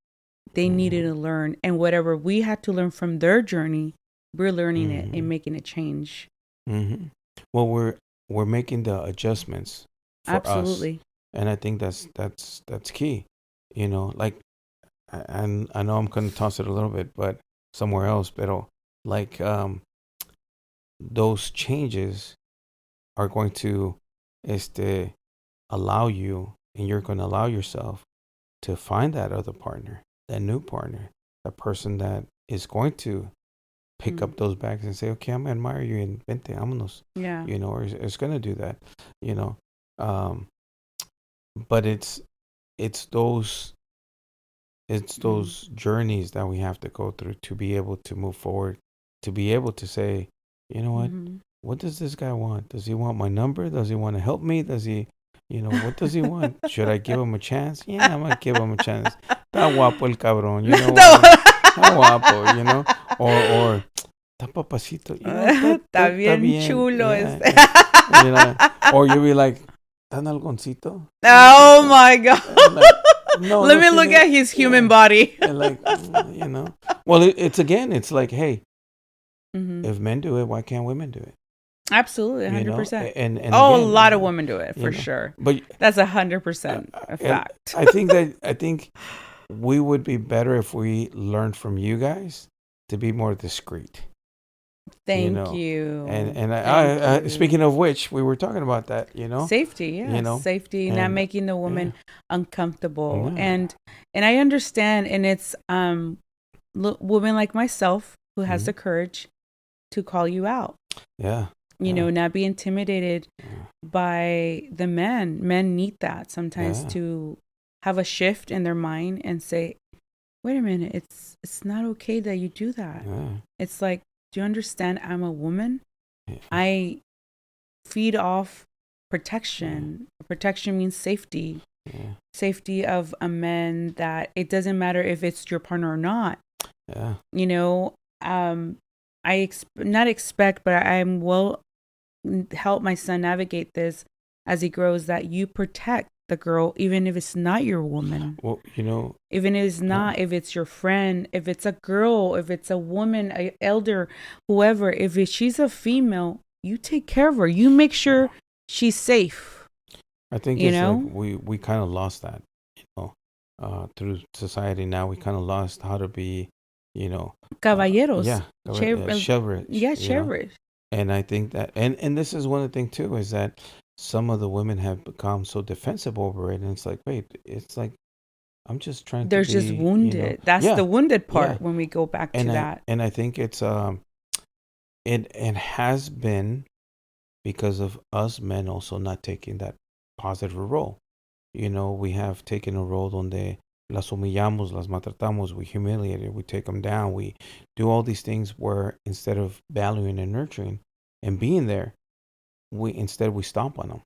they needed to learn, and whatever we had to learn from their journey, we're learning it and making a change. Well, we're making the adjustments for Absolutely. us, and I think that's key. Like, and I know I'm gonna toss it a little bit, but somewhere else, but like those changes are going to este allow you, and you're going to allow yourself to find that other partner, that new partner, that person that is going to pick up those bags and say, okay, I'm going to admire you and vente, vámonos. Yeah. Or it's going to do that, you know. But it's those journeys that we have to go through to be able to move forward, to be able to say, you know what does this guy want? Does he want my number? Does he want to help me? Does he, what does he want? Should I give him a chance? Yeah, I'm going to give him a chance. Está guapo el cabrón, Está guapo, or está papacito, está bien chulo. Yeah. Or you'll be like, ¿está nalgoncito? Oh my God. No, let me look at his human body. And like, well, it's like, hey, if men do it, why can't women do it? Absolutely, 100%. And again, a lot of women do it for sure. But that's 100% a fact. I think we would be better if we learned from you guys to be more discreet. Thank you. And I speaking of which, we were talking about that, safety, yeah, safety, and not making the woman uncomfortable, and I understand, and it's women like myself who has the courage to call you out. Yeah. Not be intimidated by the men. Men need that sometimes to have a shift in their mind and say, wait a minute, it's not okay that you do that. Yeah. It's like, do you understand I'm a woman? Yeah. I feed off protection. Yeah. Protection means safety. Yeah. Safety of a man, that it doesn't matter if it's your partner or not. Yeah. I not expect, but I will help my son navigate this as he grows, that you protect the girl, even if it's not your woman. Well, even if it's not, if it's your friend, if it's a girl, if it's a woman, an elder, whoever, if she's a female, you take care of her. You make sure she's safe. I think it's like we kind of lost that, through society now. We kind of lost how to be, caballeros. Chivalrous. Yeah, chivalrous. And I think that, and this is one of the things too, is that some of the women have become so defensive over it, and it's like, wait, it's like, I'm just trying They're to be, just wounded. That's the wounded part when we go back to that. And I think it's it has been because of us men also not taking that positive role. We have taken a role donde las humillamos, las maltratamos, we humiliate it, we take them down, we do all these things where instead of valuing and nurturing and being there, we stomp on them,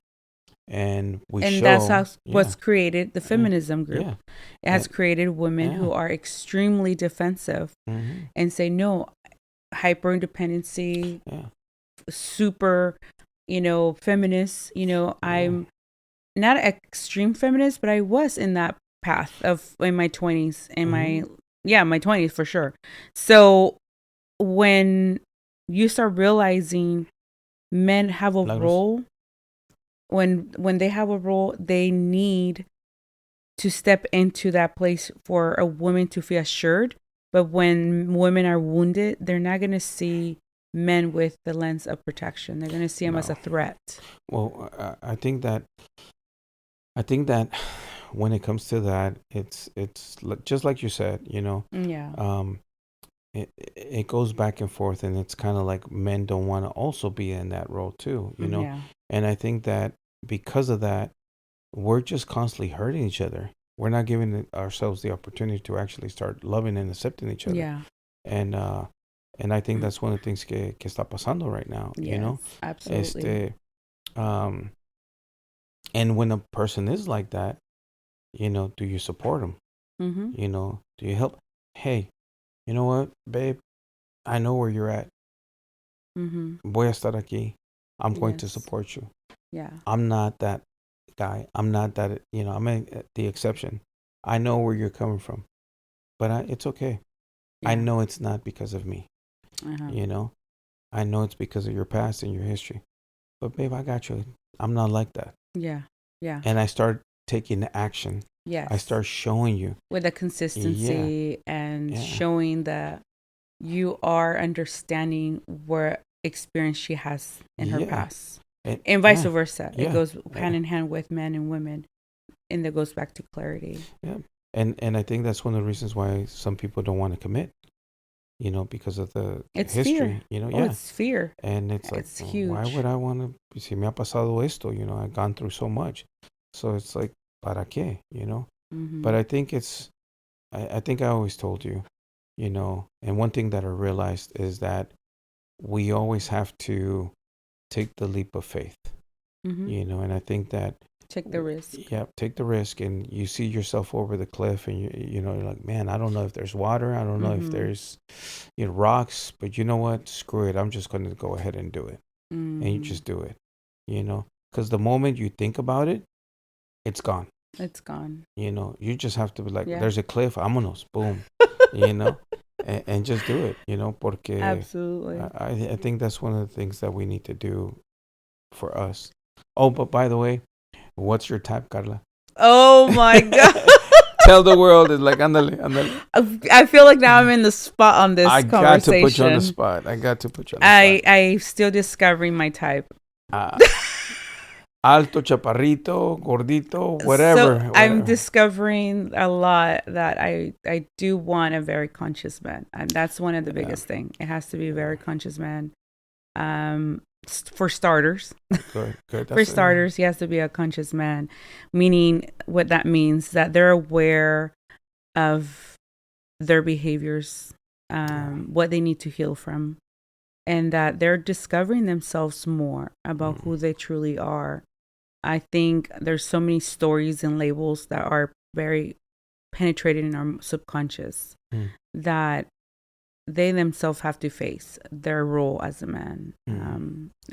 and that's how what's created the feminism group. Yeah. It has created women who are extremely defensive and say no, hyper independency, super, feminist. I'm not an extreme feminist, but I was in that path in my 20s, my 20s for sure. So when you start realizing men have a role, when they have a role, they need to step into that place for a woman to feel assured. But when women are wounded, they're not going to see men with the lens of protection. They're going to see them as a threat. Well, I think that when it comes to that, it's just like you said, it goes back and forth, and it's kind of like men don't want to also be in that role too, and I think that because of that, we're just constantly hurting each other. We're not giving ourselves the opportunity to actually start loving and accepting each other. And I think that's one of the things que está pasando right now. Absolutely. And when a person is like that, do you support them? Do you help? Hey, you know what, babe? I know where you're at. Voy a estar aquí. I'm going to support you. Yeah. I'm not that guy. I'm not that, I'm the exception. I know where you're coming from, but it's okay. Yeah. I know it's not because of me. I know it's because of your past and your history. but babe, I got you. I'm not like that. Yeah. Yeah. And I start taking action. Yes. I start showing you. With a consistency and showing that you are understanding what experience she has in her past. And vice versa. It goes hand in hand with men and women. And that goes back to clarity. Yeah. And I think that's one of the reasons why some people don't want to commit. Because of the history. Fear. It's fear. And it's like, it's huge. Why would I want to? Si me ha pasado esto, I've gone through so much. So it's like, ¿para qué? Mm-hmm. But I think I think I always told you, and one thing that I realized is that we always have to take the leap of faith, mm-hmm. And I think that take the risk. Yeah, take the risk, and you see yourself over the cliff, and you're like, man, I don't know if there's water, I don't know if there's rocks, but you know what? Screw it, I'm just going to go ahead and do it, and you just do it, because the moment you think about it, it's gone. It's gone. You just have to be like, there's a cliff, vámonos, boom, and just do it, porque absolutely. I think that's one of the things that we need to do for us. Oh, but by the way, what's your type, Karla? Oh my God. Tell the world. It's like, ándale. I feel like now I'm in the spot on this conversation. I got to put you on the spot. I'm still discovering my type. Alto, chaparrito, gordito, whatever. So I'm discovering a lot that I do want a very conscious man. And that's one of the biggest things. It has to be a very conscious man. For starters, for starters, he has to be a conscious man, meaning what that means that they're aware of their behaviors, what they need to heal from, and that they're discovering themselves more about who they truly are. I think there's so many stories and labels that are very penetrated in our subconscious that they themselves have to face their role as a man.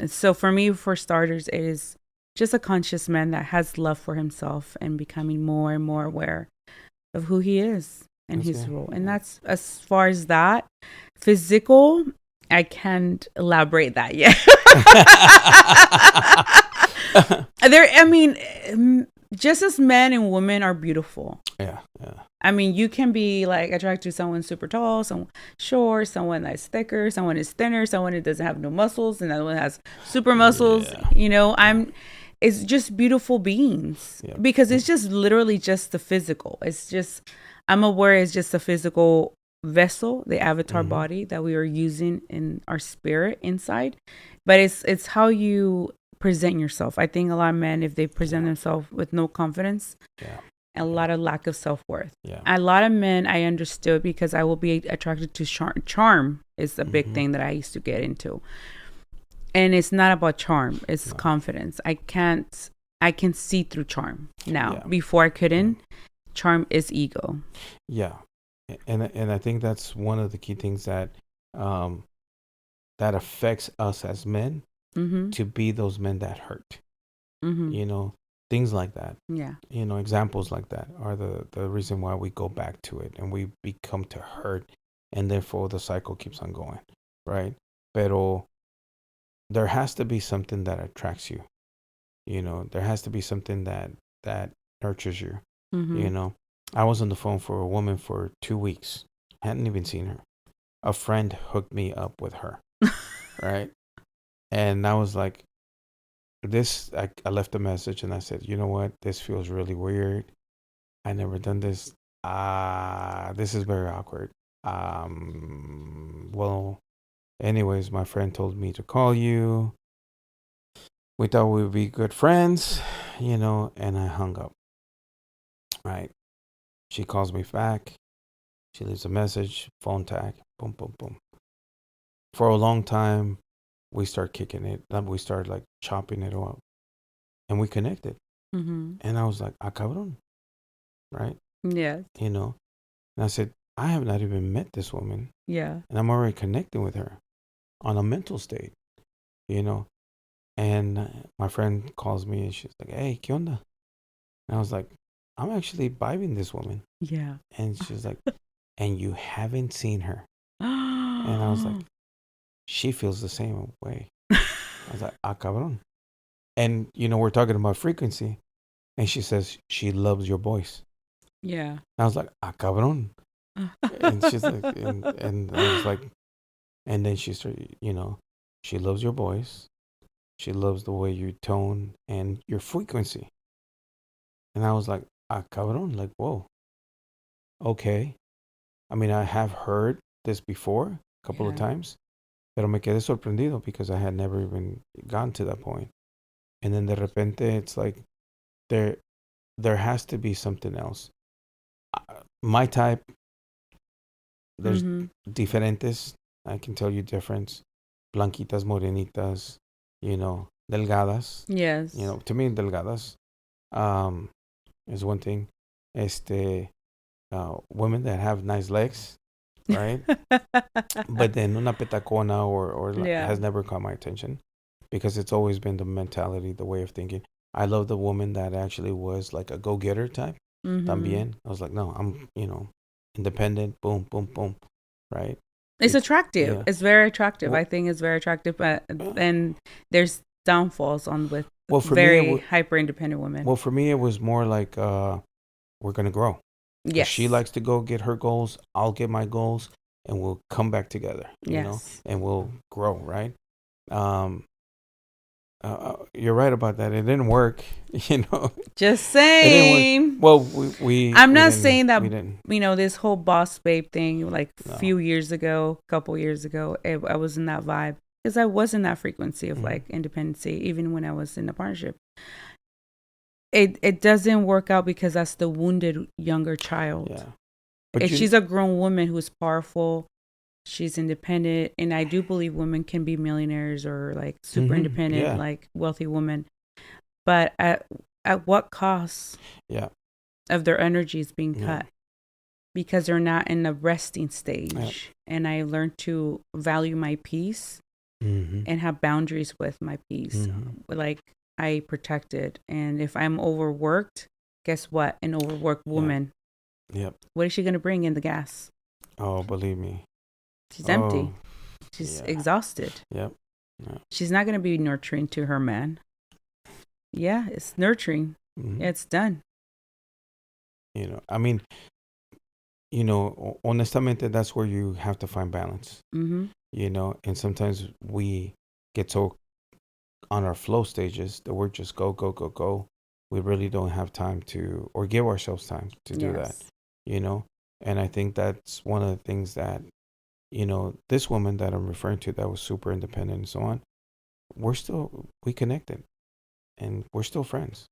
So for me, for starters, it is just a conscious man that has love for himself and becoming more and more aware of who he is and his role. And that's as far as that. Physical, I can't elaborate that yet. Just as men and women are beautiful. Yeah. I mean, you can be like attracted to someone super tall, someone short, someone that's thicker, someone is thinner, someone who doesn't have no muscles, and another one has super muscles. Yeah. It's just beautiful beings because it's just literally just the physical. It's just, I'm aware it's just a physical vessel, the avatar body that we are using in our spirit inside, but it's how you present yourself. I think a lot of men, if they present themselves with no confidence, a lot of lack of self-worth. A lot of men, I understood because I will be attracted to charm is a big thing that I used to get into. And it's not about charm, it's confidence. I can see through charm now. Before I couldn't. Charm is ego. Yeah. And I think that's one of the key things that that affects us as men, to be those men that hurt. Things like that. Yeah. Examples like that are the reason why we go back to it and we become to hurt, and therefore the cycle keeps on going, right? Pero there has to be something that attracts you. There has to be something that nurtures you. I was on the phone for a woman for 2 weeks. Hadn't even seen her. A friend hooked me up with her, right? And I was like, I left a message and I said, you know what? This feels really weird. I never done this. This is very awkward. Well, anyways, my friend told me to call you. We thought we would be good friends, and I hung up. Right. She calls me back. She leaves a message, phone tag, boom, boom, boom. For a long time, we start kicking it. We start like chopping it up. And we connected. And I was like, cabrón. Right? Yes. And I said, I have not even met this woman. Yeah. And I'm already connecting with her on a mental state, And my friend calls me and she's like, hey, ¿qué onda? And I was like, I'm actually vibing this woman. Yeah. And she's like, and you haven't seen her. And I was like, she feels the same way. I was like, cabrón. And, we're talking about frequency. And she says, she loves your voice. Yeah. And I was like, cabrón. And she's like, and I was like, and then she started, she loves your voice. She loves the way you tone and your frequency. And I was like, cabrón, like, whoa. Okay. I mean, I have heard this before a couple of times, pero me quedé sorprendido because I had never even gotten to that point. And then de repente, it's like, there has to be something else. My type, there's diferentes. I can tell you difference. Blanquitas, morenitas, delgadas. Yes. To me, delgadas is one thing. Women that have nice legs, right? But then una petacona or has never caught my attention because it's always been the mentality, the way of thinking. I love the woman that actually was like a go-getter type. También. I was like, no, I'm, independent. Boom, boom, boom. Right? It's attractive. Yeah. It's very attractive. I think it's very attractive. But then there's downfalls with very hyper independent women. Well, for me, it was more like we're going to grow. Yes. She likes to go get her goals. I'll get my goals. And we'll come back together, you know, and we'll grow, right? You're right about that. It didn't work, Just saying. Well, I'm not saying that, this whole boss babe thing, like a few years ago, couple years ago, I was in that vibe. Because I was in that frequency of like independency, even when I was in a partnership. It doesn't work out because that's the wounded younger child. Yeah. But she's a grown woman who's powerful. She's independent. And I do believe women can be millionaires or like super independent, like wealthy women. But at what cost of their energies being cut? Because they're not in the resting stage. Yeah. And I learned to value my peace and have boundaries with my peace. Like I protect it. And if I'm overworked, guess what? An overworked woman. Yep. What is she going to bring in the gas? Oh, believe me. She's empty. She's exhausted. Yep. She's not going to be nurturing to her man. Yeah, it's nurturing. It's done. I mean, honestamente, that's where you have to find balance. And sometimes we get so on our flow stages that we're just go, go, go, go. We really don't have time to, or give ourselves time to do that, And I think that's one of the things that, this woman that I'm referring to that was super independent and so on, we connected and we're still friends.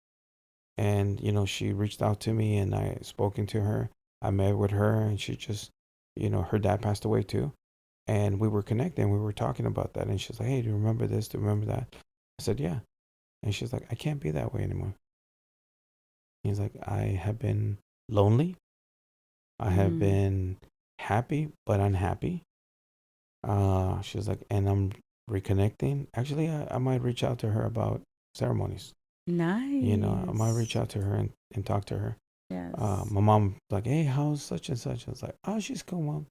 And, she reached out to me and I spoken to her. I met with her and she just, her dad passed away too. And we were connecting. We were talking about that. And she's like, hey, do you remember this? Do you remember that? I said, yeah. And she's like, I can't be that way anymore. He's like, I have been lonely. I have been happy, but unhappy. She's like, and I'm reconnecting. Actually, I might reach out to her about ceremonies. Nice. I might reach out to her and talk to her. Yes. My mom like, hey, how's such and such? I was like, oh, she's cool, Mom.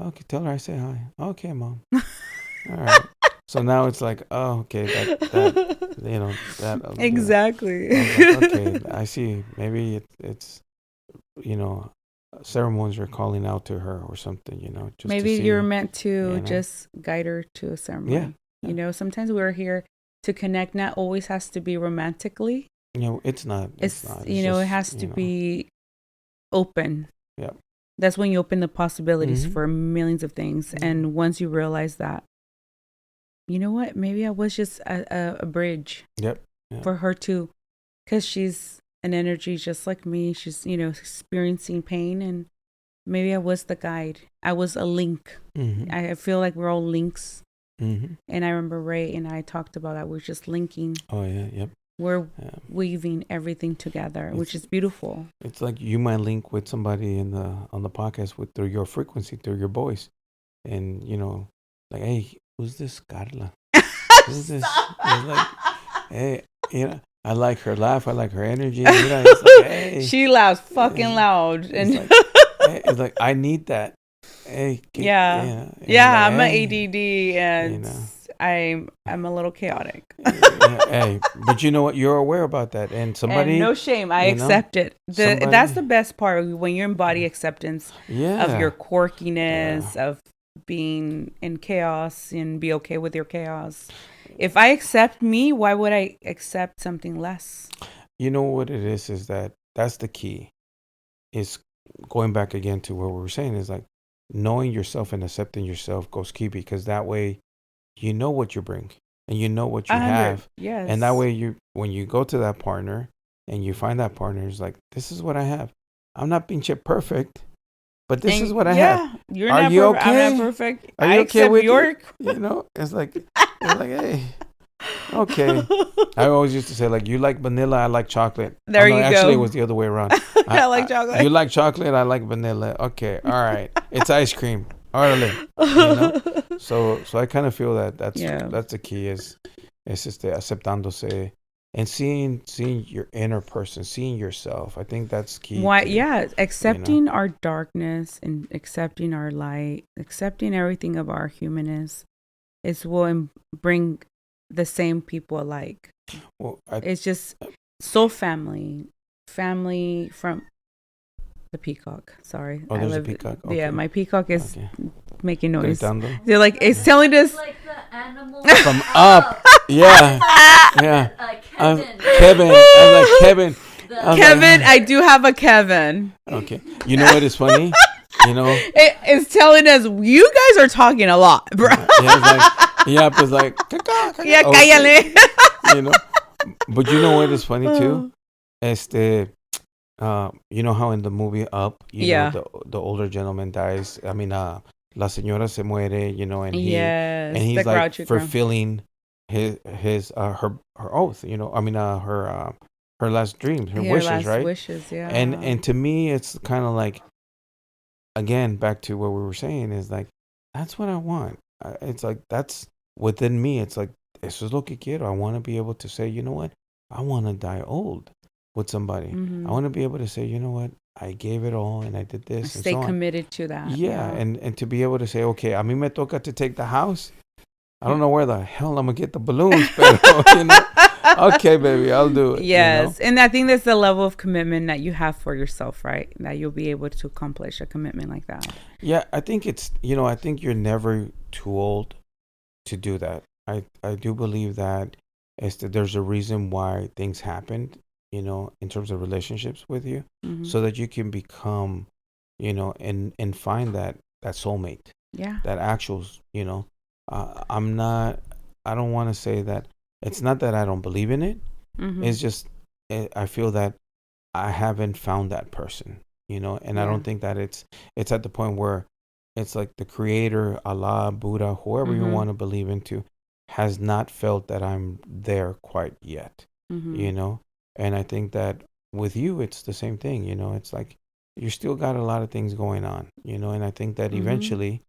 Okay, tell her I say hi. Okay, Mom. All right. So now it's like, oh, okay, that exactly. Like, okay, I see. Maybe it's ceremonies are calling out to her or something, just maybe you're meant to just guide her to a ceremony. Yeah. Sometimes we're here to connect. Not always has to be romantically. It's not. It's not. It's just, it has to be open. Yeah. That's when you open the possibilities for millions of things. And once you realize that, you know what? Maybe I was just a bridge for her too. Because she's an energy just like me. She's, experiencing pain. And maybe I was the guide. I was a link. I feel like we're all links. And I remember Ray and I talked about that. We're just linking. Oh, yeah. Yep. We're weaving everything together, which is beautiful. It's like you might link with somebody on the podcast through your frequency, through your voice. And, like, hey, who's this Karla? Who's this? It's like, hey, I like her laugh. I like her energy. It's like, hey. She laughs fucking loud. And it's like, I need that. Hey, yeah. Like, I'm an ADD and I'm a little chaotic. Hey, but you know what? You're aware about that, and somebody. And no shame, I accept it. That's the best part when you embody acceptance of your quirkiness, of being in chaos, and be okay with your chaos. If I accept me, why would I accept something less? You know what it is that's the key. Is going back again to what we were saying is like knowing yourself and accepting yourself goes key, because that way you know what you bring and you know what you have. Yes. And that way when you go to that partner and you find that partner is like, this is what I have. I'm not pinche perfect, but this is what I have. Are you okay? I'm not perfect. Are you okay with your, you know, it's like hey. Okay. I always used to say, like, you like vanilla, I like chocolate. There you go. Actually, it was the other way around. I like chocolate. You like chocolate, I like vanilla. Okay, all right. It's ice cream. Orale. You know? So I kind of feel that that's the key is just aceptándose and seeing your inner person, seeing yourself. I think that's key. Accepting our darkness and accepting our light, accepting everything of our humanness is will bring the same people alike. Well, it's just soul family from the peacock. Sorry. Oh, there's a peacock. Okay. Yeah, my peacock is making noise. They're like, it's telling us. Like the animal from up. Yeah. Kevin. Kevin, I do have a Kevin. Okay. You know what is funny? You know, it's telling us you guys are talking a lot, bro. It's like, yeah, cállale. You know, but you know what is funny too? You know how in the movie Up, you know, the older gentleman dies. I mean, la señora se muere, you know, and he's like fulfilling her oath, you know. I mean, her last dreams, her wishes, right? Wishes, yeah. And to me, it's kind of like, again, back to what we were saying, is like, that's what I want. It's like, that's within me. It's like, eso es lo que quiero. I want to be able to say, you know what? I want to die old with somebody. Mm-hmm. I want to be able to say, you know what? I gave it all and I did this. Stay committed to that. Yeah. And to be able to say, okay, a mí me toca to take the house. I don't know where the hell I'm going to get the balloons, but, you know, okay, baby, I'll do it. Yes. You know? And I think that's the level of commitment that you have for yourself, right? That you'll be able to accomplish a commitment like that. Yeah, I think it's, you know, I think you're never too old to do that. I do believe that there's a reason why things happened, you know, in terms of relationships with you, so that you can become, you know, and find that soulmate. Yeah. That actual, you know, I don't want to say that. It's not that I don't believe in it. Mm-hmm. It's just, I feel that I haven't found that person, you know, and I don't think that it's at the point where it's like the creator, Allah, Buddha, whoever you want to believe into, has not felt that I'm there quite yet, you know? And I think that with you, it's the same thing, you know? It's like, you still got a lot of things going on, you know? And I think that eventually,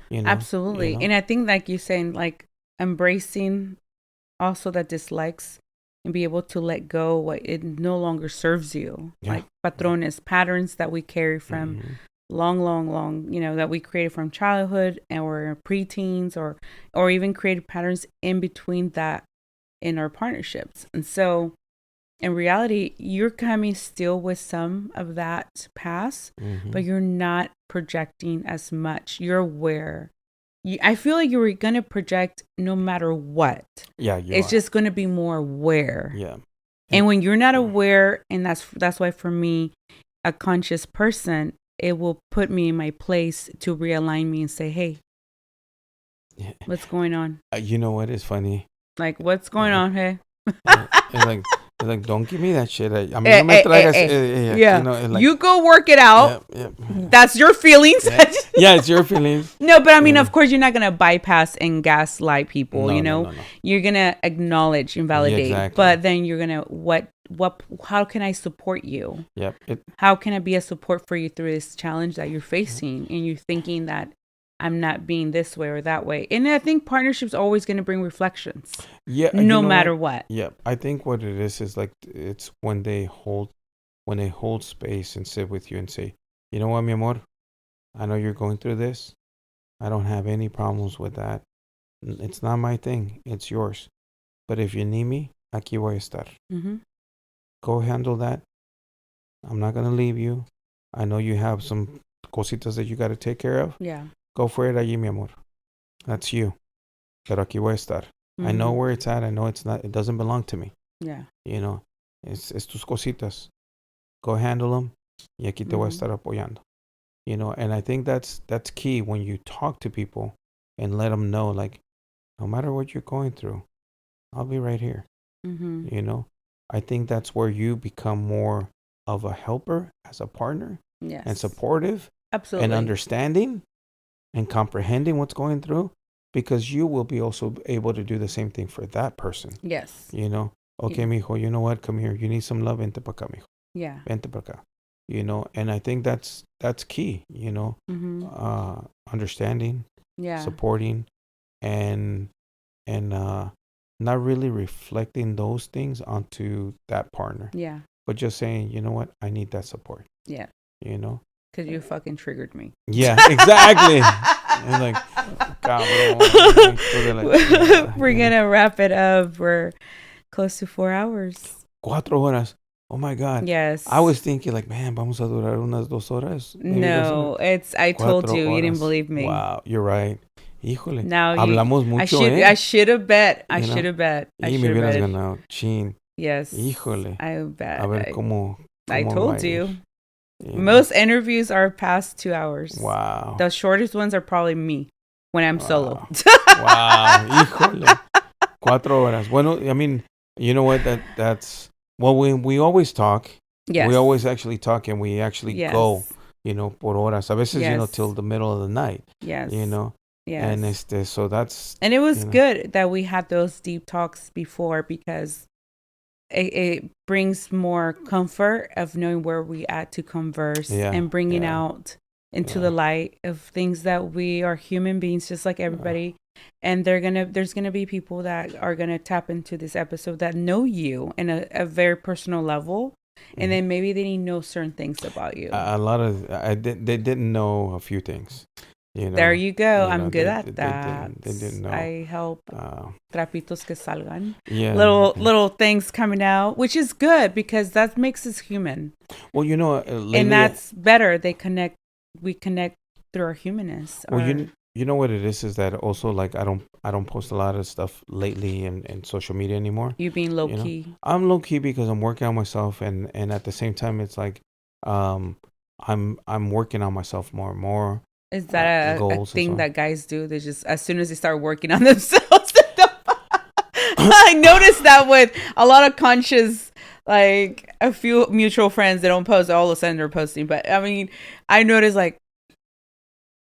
you know. Absolutely. You know? And I think, like you're saying, like embracing also that dislikes and be able to let go what it no longer serves you. Yeah. Like patrones, patterns that we carry from long, you know, that we created from childhood or preteens or even created patterns in between that in our partnerships. And so in reality, you're coming still with some of that past, but you're not projecting as much. You're aware. I feel like you're going to project no matter what. Yeah, it's just going to be more aware. Yeah. And when you're not aware, and that's why for me, a conscious person, it will put me in my place to realign me and say, hey, what's going on? You know what is funny? Like, what's going on, hey? It's like, don't give me that shit. I mean, no me traigas. Yeah. You know, like, you go work it out. Yeah. That's your feelings. Yeah, it's your feelings. No, but I mean, of course, you're not going to bypass and gaslight people, you know? No. You're going to acknowledge and validate. Yeah, exactly. But then you're going to, how can I support you? Yep. How can I be a support for you through this challenge that you're facing? And you're thinking that I'm not being this way or that way. And I think partnership's always going to bring reflections. Yeah. No matter what. Yeah. I think what it is like, it's when they hold space and sit with you and say, you know what, mi amor? I know you're going through this. I don't have any problems with that. It's not my thing. It's yours. But if you need me, aquí voy a estar. Mm-hmm. Go handle that. I'm not going to leave you. I know you have some cositas that you got to take care of. Yeah. Go for it allí, mi amor. That's you. Pero aquí voy a estar. Mm-hmm. I know where it's at. I know it's not. It doesn't belong to me. Yeah. You know, it's tus cositas. Go handle them. Y aquí te voy a estar apoyando. You know, and I think that's key when you talk to people and let them know, like, no matter what you're going through, I'll be right here. Mm-hmm. You know, I think that's where you become more of a helper as a partner. Yes. And supportive. Absolutely. And understanding and comprehending what's going through, because you will be also able to do the same thing for that person. Yes. You know, okay, mijo, you know what? Come here. You need some love. Vente pa acá, mijo. Yeah. Vente pa acá. You know, and I think that's key, you know, understanding, supporting, and not really reflecting those things onto that partner. Yeah. But just saying, you know what? I need that support. Yeah. You know? Because you fucking triggered me. Yeah, exactly. And like, cabrón. We're going to wrap it up. We're close to 4 hours. 4 horas. Oh my God. Yes. I was thinking like, man, vamos a durar unas 2 horas. No, I told you. Horas. You didn't believe me. Wow, you're right. Híjole. Now hablamos mucho, I should have bet. I should have bet. Y me hubieras ganado. Chin. Yes. Híjole. I bet. A ver cómo I told you. Most interviews are past 2 hours. Wow. The shortest ones are probably me when I'm solo. Wow. Híjole. 4 horas. Bueno, I mean, you know what? That's... Well, we always talk. Yes. We always actually talk, and we actually go, you know, por horas. A veces, you know, till the middle of the night. Yes. You know. Yes. And so that's... And it was good that we had those deep talks before, because it brings more comfort of knowing where we at to converse and bringing out into the light of things that we are human beings just like everybody. And there's gonna be people that are gonna tap into this episode that know you in a very personal level, and then maybe they didn't know certain things about you. A lot of they didn't know a few things. You know, there you go. I'm good at that. They didn't know. I help trapitos que salgan. Yeah, little things coming out, which is good because that makes us human. Well, you know, lately, and that's better. We connect through our humanness. Well, you know what it is that also, like, I don't post a lot of stuff lately in social media anymore. You being low key. I'm low key because I'm working on myself, and at the same time, it's like I'm working on myself more and more. Is that a thing that guys do? They just, as soon as they start working on themselves, I noticed that with a lot of conscious, like a few mutual friends, they don't post. All of a sudden they're posting, but I mean, I noticed like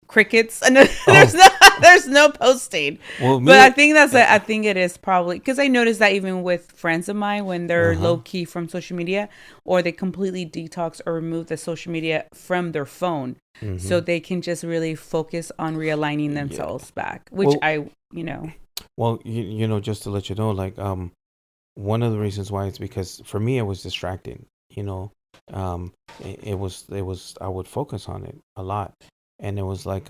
crickets, and there's no posting. Well, but I think I think it is probably because I noticed that even with friends of mine when they're low key from social media, or they completely detox or remove the social media from their phone, so they can just really focus on realigning themselves back. Which Well, you know, just to let you know, like one of the reasons why is because for me it was distracting. You know, it was I would focus on it a lot. And it was like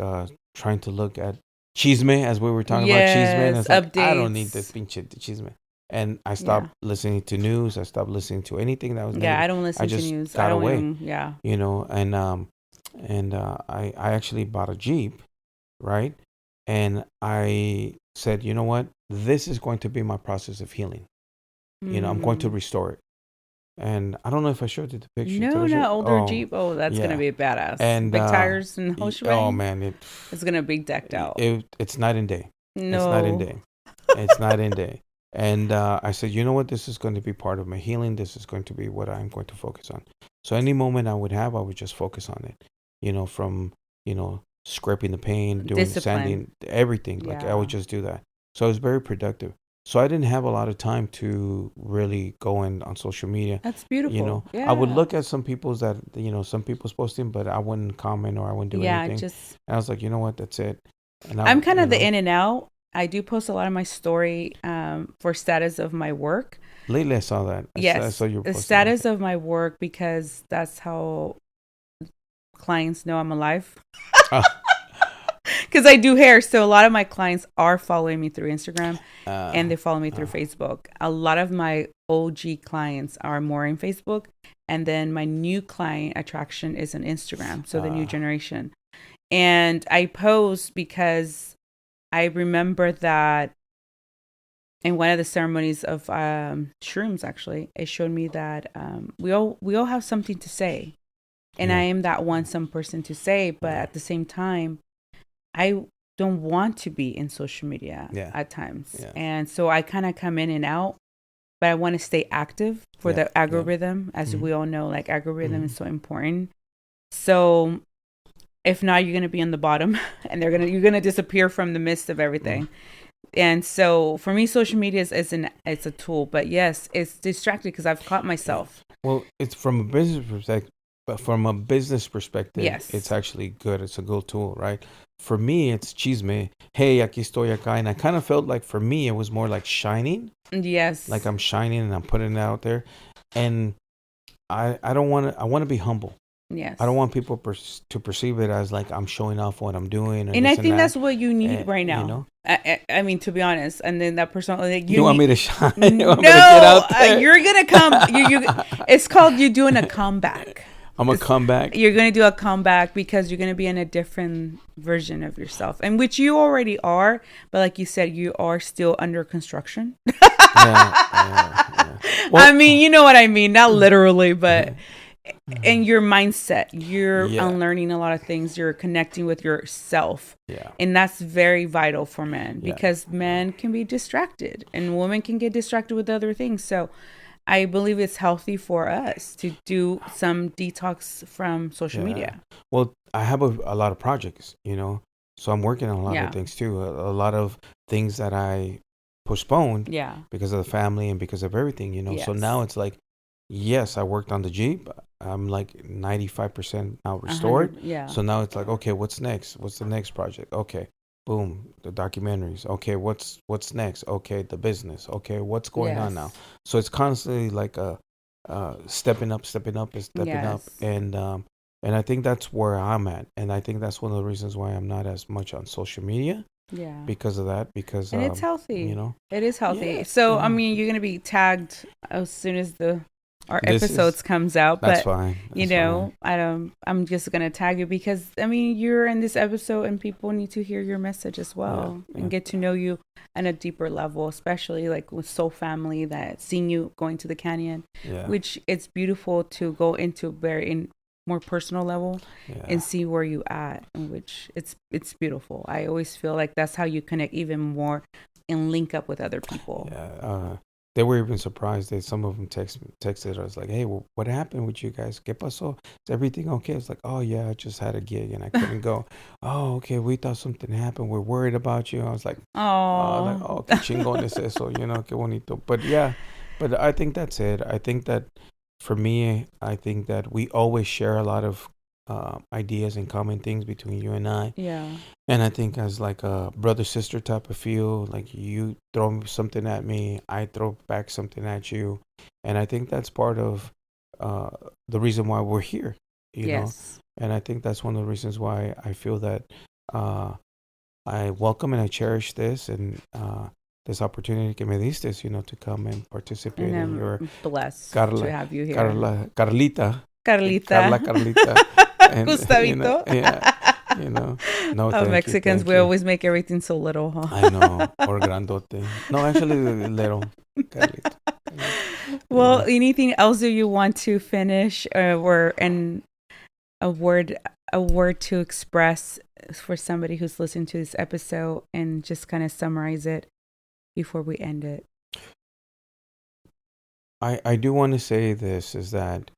trying to look at chisme, as we were talking about chisme. And it's like, I don't need this pinche chisme. And I stopped listening to news. I stopped listening to anything that was negative. I don't listen to news. Got away. You know, and I actually bought a Jeep, right? And I said, you know what? This is going to be my process of healing. You know, I'm going to restore it. And I don't know if I showed you the picture. No, older Jeep. Oh, that's gonna be badass. And big tires and whole shebang. Oh man, it's gonna be decked out. It's night and day. No, it's night and day. It's night and day. And I said, you know what? This is going to be part of my healing. This is going to be what I'm going to focus on. So any moment I would have, I would just focus on it. You know, from scraping the paint, doing sanding, everything. Like I would just do that. So it was very productive. So I didn't have a lot of time to really go in on social media. That's beautiful. You know, I would look at some people's some people's posting, but I wouldn't comment or I wouldn't do anything. And I was like, you know what, that's it. And I'm kind of the in and out. I do post a lot of my story for status of my work. Lately, I saw that. I saw you the status of my work because that's how clients know I'm alive. because I do hair. So a lot of my clients are following me through Instagram and they follow me through Facebook. A lot of my OG clients are more in Facebook. And then my new client attraction is on Instagram. So the new generation. And I post because I remember that in one of the ceremonies of shrooms, actually, it showed me that we all have something to say. And I am that some person to say, but at the same time, I don't want to be in social media at times. Yeah. And so I kind of come in and out, but I want to stay active for the algorithm. As we all know, like algorithm is so important. So if not, you're going to be on the bottom and you're going to disappear from the midst of everything. And so for me, social media it's a tool, but yes, it's distracting because I've caught myself. Well, it's from a business perspective. But from a business perspective, it's actually good. It's a good tool, right? For me, it's chisme. Hey, aquí estoy acá. And I kind of felt like for me, it was more like shining. Yes. Like I'm shining and I'm putting it out there. And I don't want to, I want to be humble. Yes. I don't want people to perceive it as like I'm showing off what I'm doing. And I think that's what you need right now. You know? I mean, to be honest. And then that person, like, you want me to shine? You want me to get out there? You're going to come. It's called you doing a comeback. I'm a comeback. You're going to do a comeback because you're going to be in a different version of yourself, and which you already are. But like you said, you are still under construction. Yeah. Well, I mean, you know what I mean? Not literally, but in your mindset, you're unlearning a lot of things. You're connecting with yourself. Yeah. And that's very vital for men because men can be distracted and women can get distracted with other things. So I believe it's healthy for us to do some detox from social media. Well, I have a lot of projects, so I'm working on a lot of things too. A lot of things that I postponed because of the family and because of everything, Yes. So now it's like, yes, I worked on the Jeep. I'm like 95% now restored. So now it's like, okay, what's next? What's the next project? Okay. Boom, the documentaries. Okay, what's next? Okay, the business. Okay, what's going on now? So it's constantly like stepping up, and I think that's where I'm at, and I think that's one of the reasons why I'm not as much on social media. Yeah, because of that. Because and it's healthy. It is healthy. Yeah, so I mean, you're gonna be tagged as soon as our episodes comes out, that's but fine. I'm just gonna tag you because I mean you're in this episode and people need to hear your message as well and get to know you on a deeper level, especially like with Soul Family that seeing you going to the canyon, which it's beautiful to go into very more personal level and see where you at, in which it's beautiful. I always feel like that's how you connect even more and link up with other people. They were even surprised that some of them texted us like, hey, well, what happened with you guys? ¿Qué pasó? Is everything okay? It's like, oh, yeah, I just had a gig and I couldn't go. Oh, okay, we thought something happened. We're worried about you. I was like, oh, qué chingón es eso, qué bonito. But I think that's it. I think that for me, I think that we always share a lot of ideas and common things between you and I. Yeah. And I think as like a brother-sister type of feel, like you throw something at me, I throw back something at you. And I think that's part of the reason why we're here, you know? And I think that's one of the reasons why I feel that I welcome and I cherish this and this opportunity que me diste, to come and participate in your blessed to have you here. Carlita. And, Gustavito. No, Mexicans, we always make everything so little, huh? I know, or grandote. No, actually, little. Carlita. Well, anything else that you want to finish, and a word to express for somebody who's listening to this episode, and just kind of summarize it before we end it? I do want to say this is that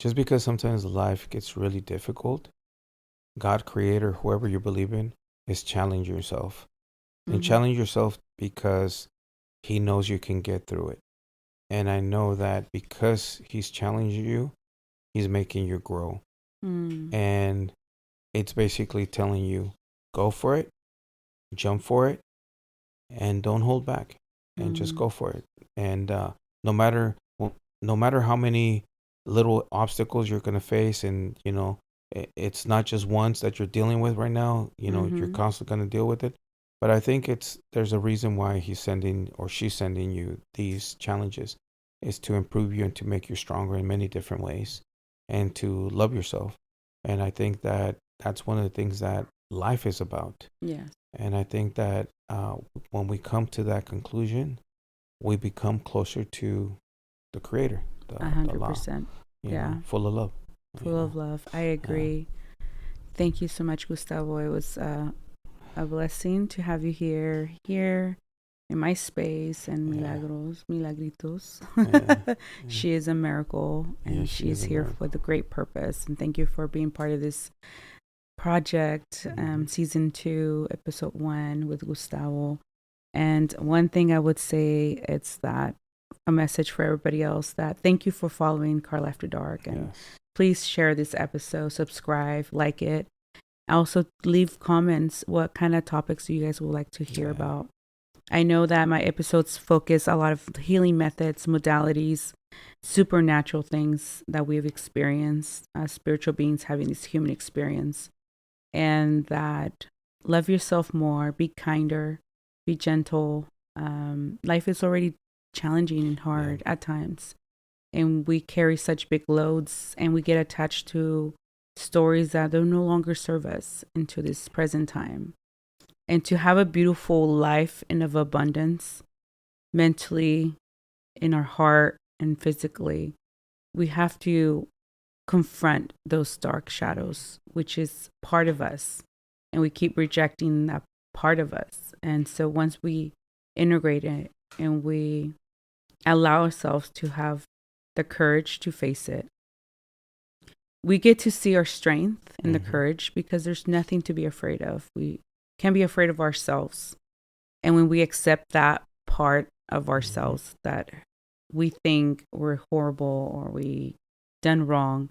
just because sometimes life gets really difficult, God, Creator, whoever you believe in, is challenge yourself. And challenge yourself because He knows you can get through it. And I know that because He's challenging you, He's making you grow. And it's basically telling you, go for it, jump for it, and don't hold back. And just go for it. And no matter how many little obstacles you're going to face and, it's not just once that you're dealing with right now. You know, you're constantly going to deal with it. But I think there's a reason why he's sending or she's sending you these challenges, is to improve you and to make you stronger in many different ways, and to love yourself. And I think that that's one of the things that life is about. Yes. And I think that when we come to that conclusion, we become closer to the Creator, the 100%. Yeah. Full of love. Full of love. I agree. Thank you so much, Gustavo. It was a blessing to have you here in my space, and Milagritos. She is a miracle, and she is here with a great purpose. And thank you for being part of this project, season 2, episode 1 with Gustavo. And one thing I would say, it's that a message for everybody else, that thank you for following Karla After Dark, and please share this episode, subscribe, like it. Also leave comments. What kind of topics do you guys would like to hear about? I know that my episodes focus a lot of healing methods, modalities, supernatural things that we've experienced as spiritual beings having this human experience. And that love yourself more, be kinder, be gentle. Life is already challenging and hard at times. And we carry such big loads, and we get attached to stories that don't no longer serve us into this present time. And to have a beautiful life and of abundance, mentally, in our heart and physically, we have to confront those dark shadows, which is part of us. And we keep rejecting that part of us. And so once we integrate it and we allow ourselves to have the courage to face it, we get to see our strength and the courage, because there's nothing to be afraid of. We can't be afraid of ourselves. And when we accept that part of ourselves that we think we're horrible or we done wrong,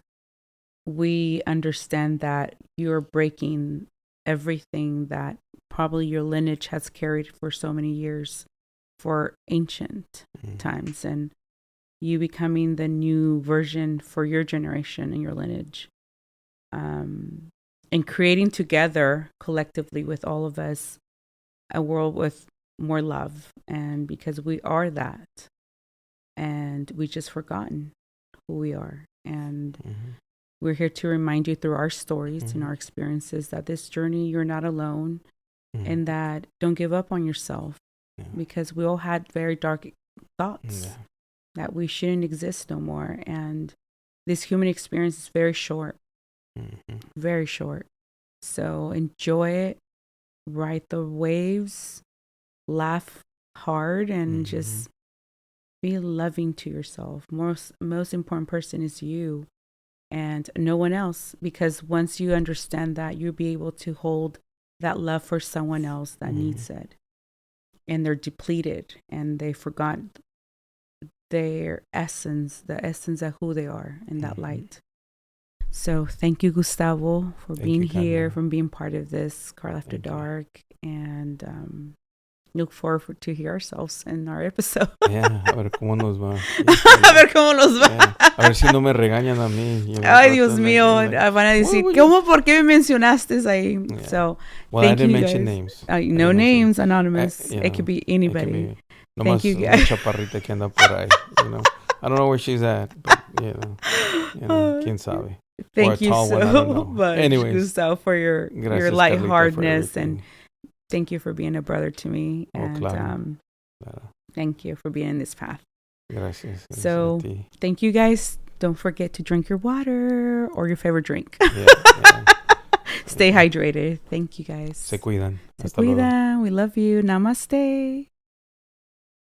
we understand that you're breaking everything that probably your lineage has carried for so many years, for ancient times, and you becoming the new version for your generation and your lineage. And creating together, collectively, with all of us, a world with more love. And because we are that, and we just forgotten who we are. And we're here to remind you through our stories and our experiences that this journey, you're not alone, and that don't give up on yourself, because we all had very dark thoughts that we shouldn't exist no more. And this human experience is very short. Very short. So enjoy it, ride the waves, laugh hard, and just be loving to yourself. Most important person is you and no one else, because once you understand that, you'll be able to hold that love for someone else that needs it, and they're depleted and they forgot their essence, the essence of who they are in that light. So thank you, Gustavo, for being here, for being part of this Karla After Dark, and look forward to hear ourselves in our episode. A ver cómo nos va. A ver cómo nos va. A ver si no me regañan a mí. Ay, Dios mío, van a decir, ¿cómo? ¿Por qué me mencionaste ahí? So, well, thank I didn't you mention guys. names. No names, anonymous. It could be anybody. Thank you, guys. Chaparrita que anda por ahí, you know. I don't know where she's at, but you know, quién sabe. Thank you so much, Anyways, Gustavo, for your lightheartedness, and thank you for being a brother to me. And claro. Thank you for being in this path. Gracias. So thank you, guys. Don't forget to drink your water or your favorite drink. Stay hydrated. Thank you, guys. Se cuidan. Se cuidan. We love you. Namaste.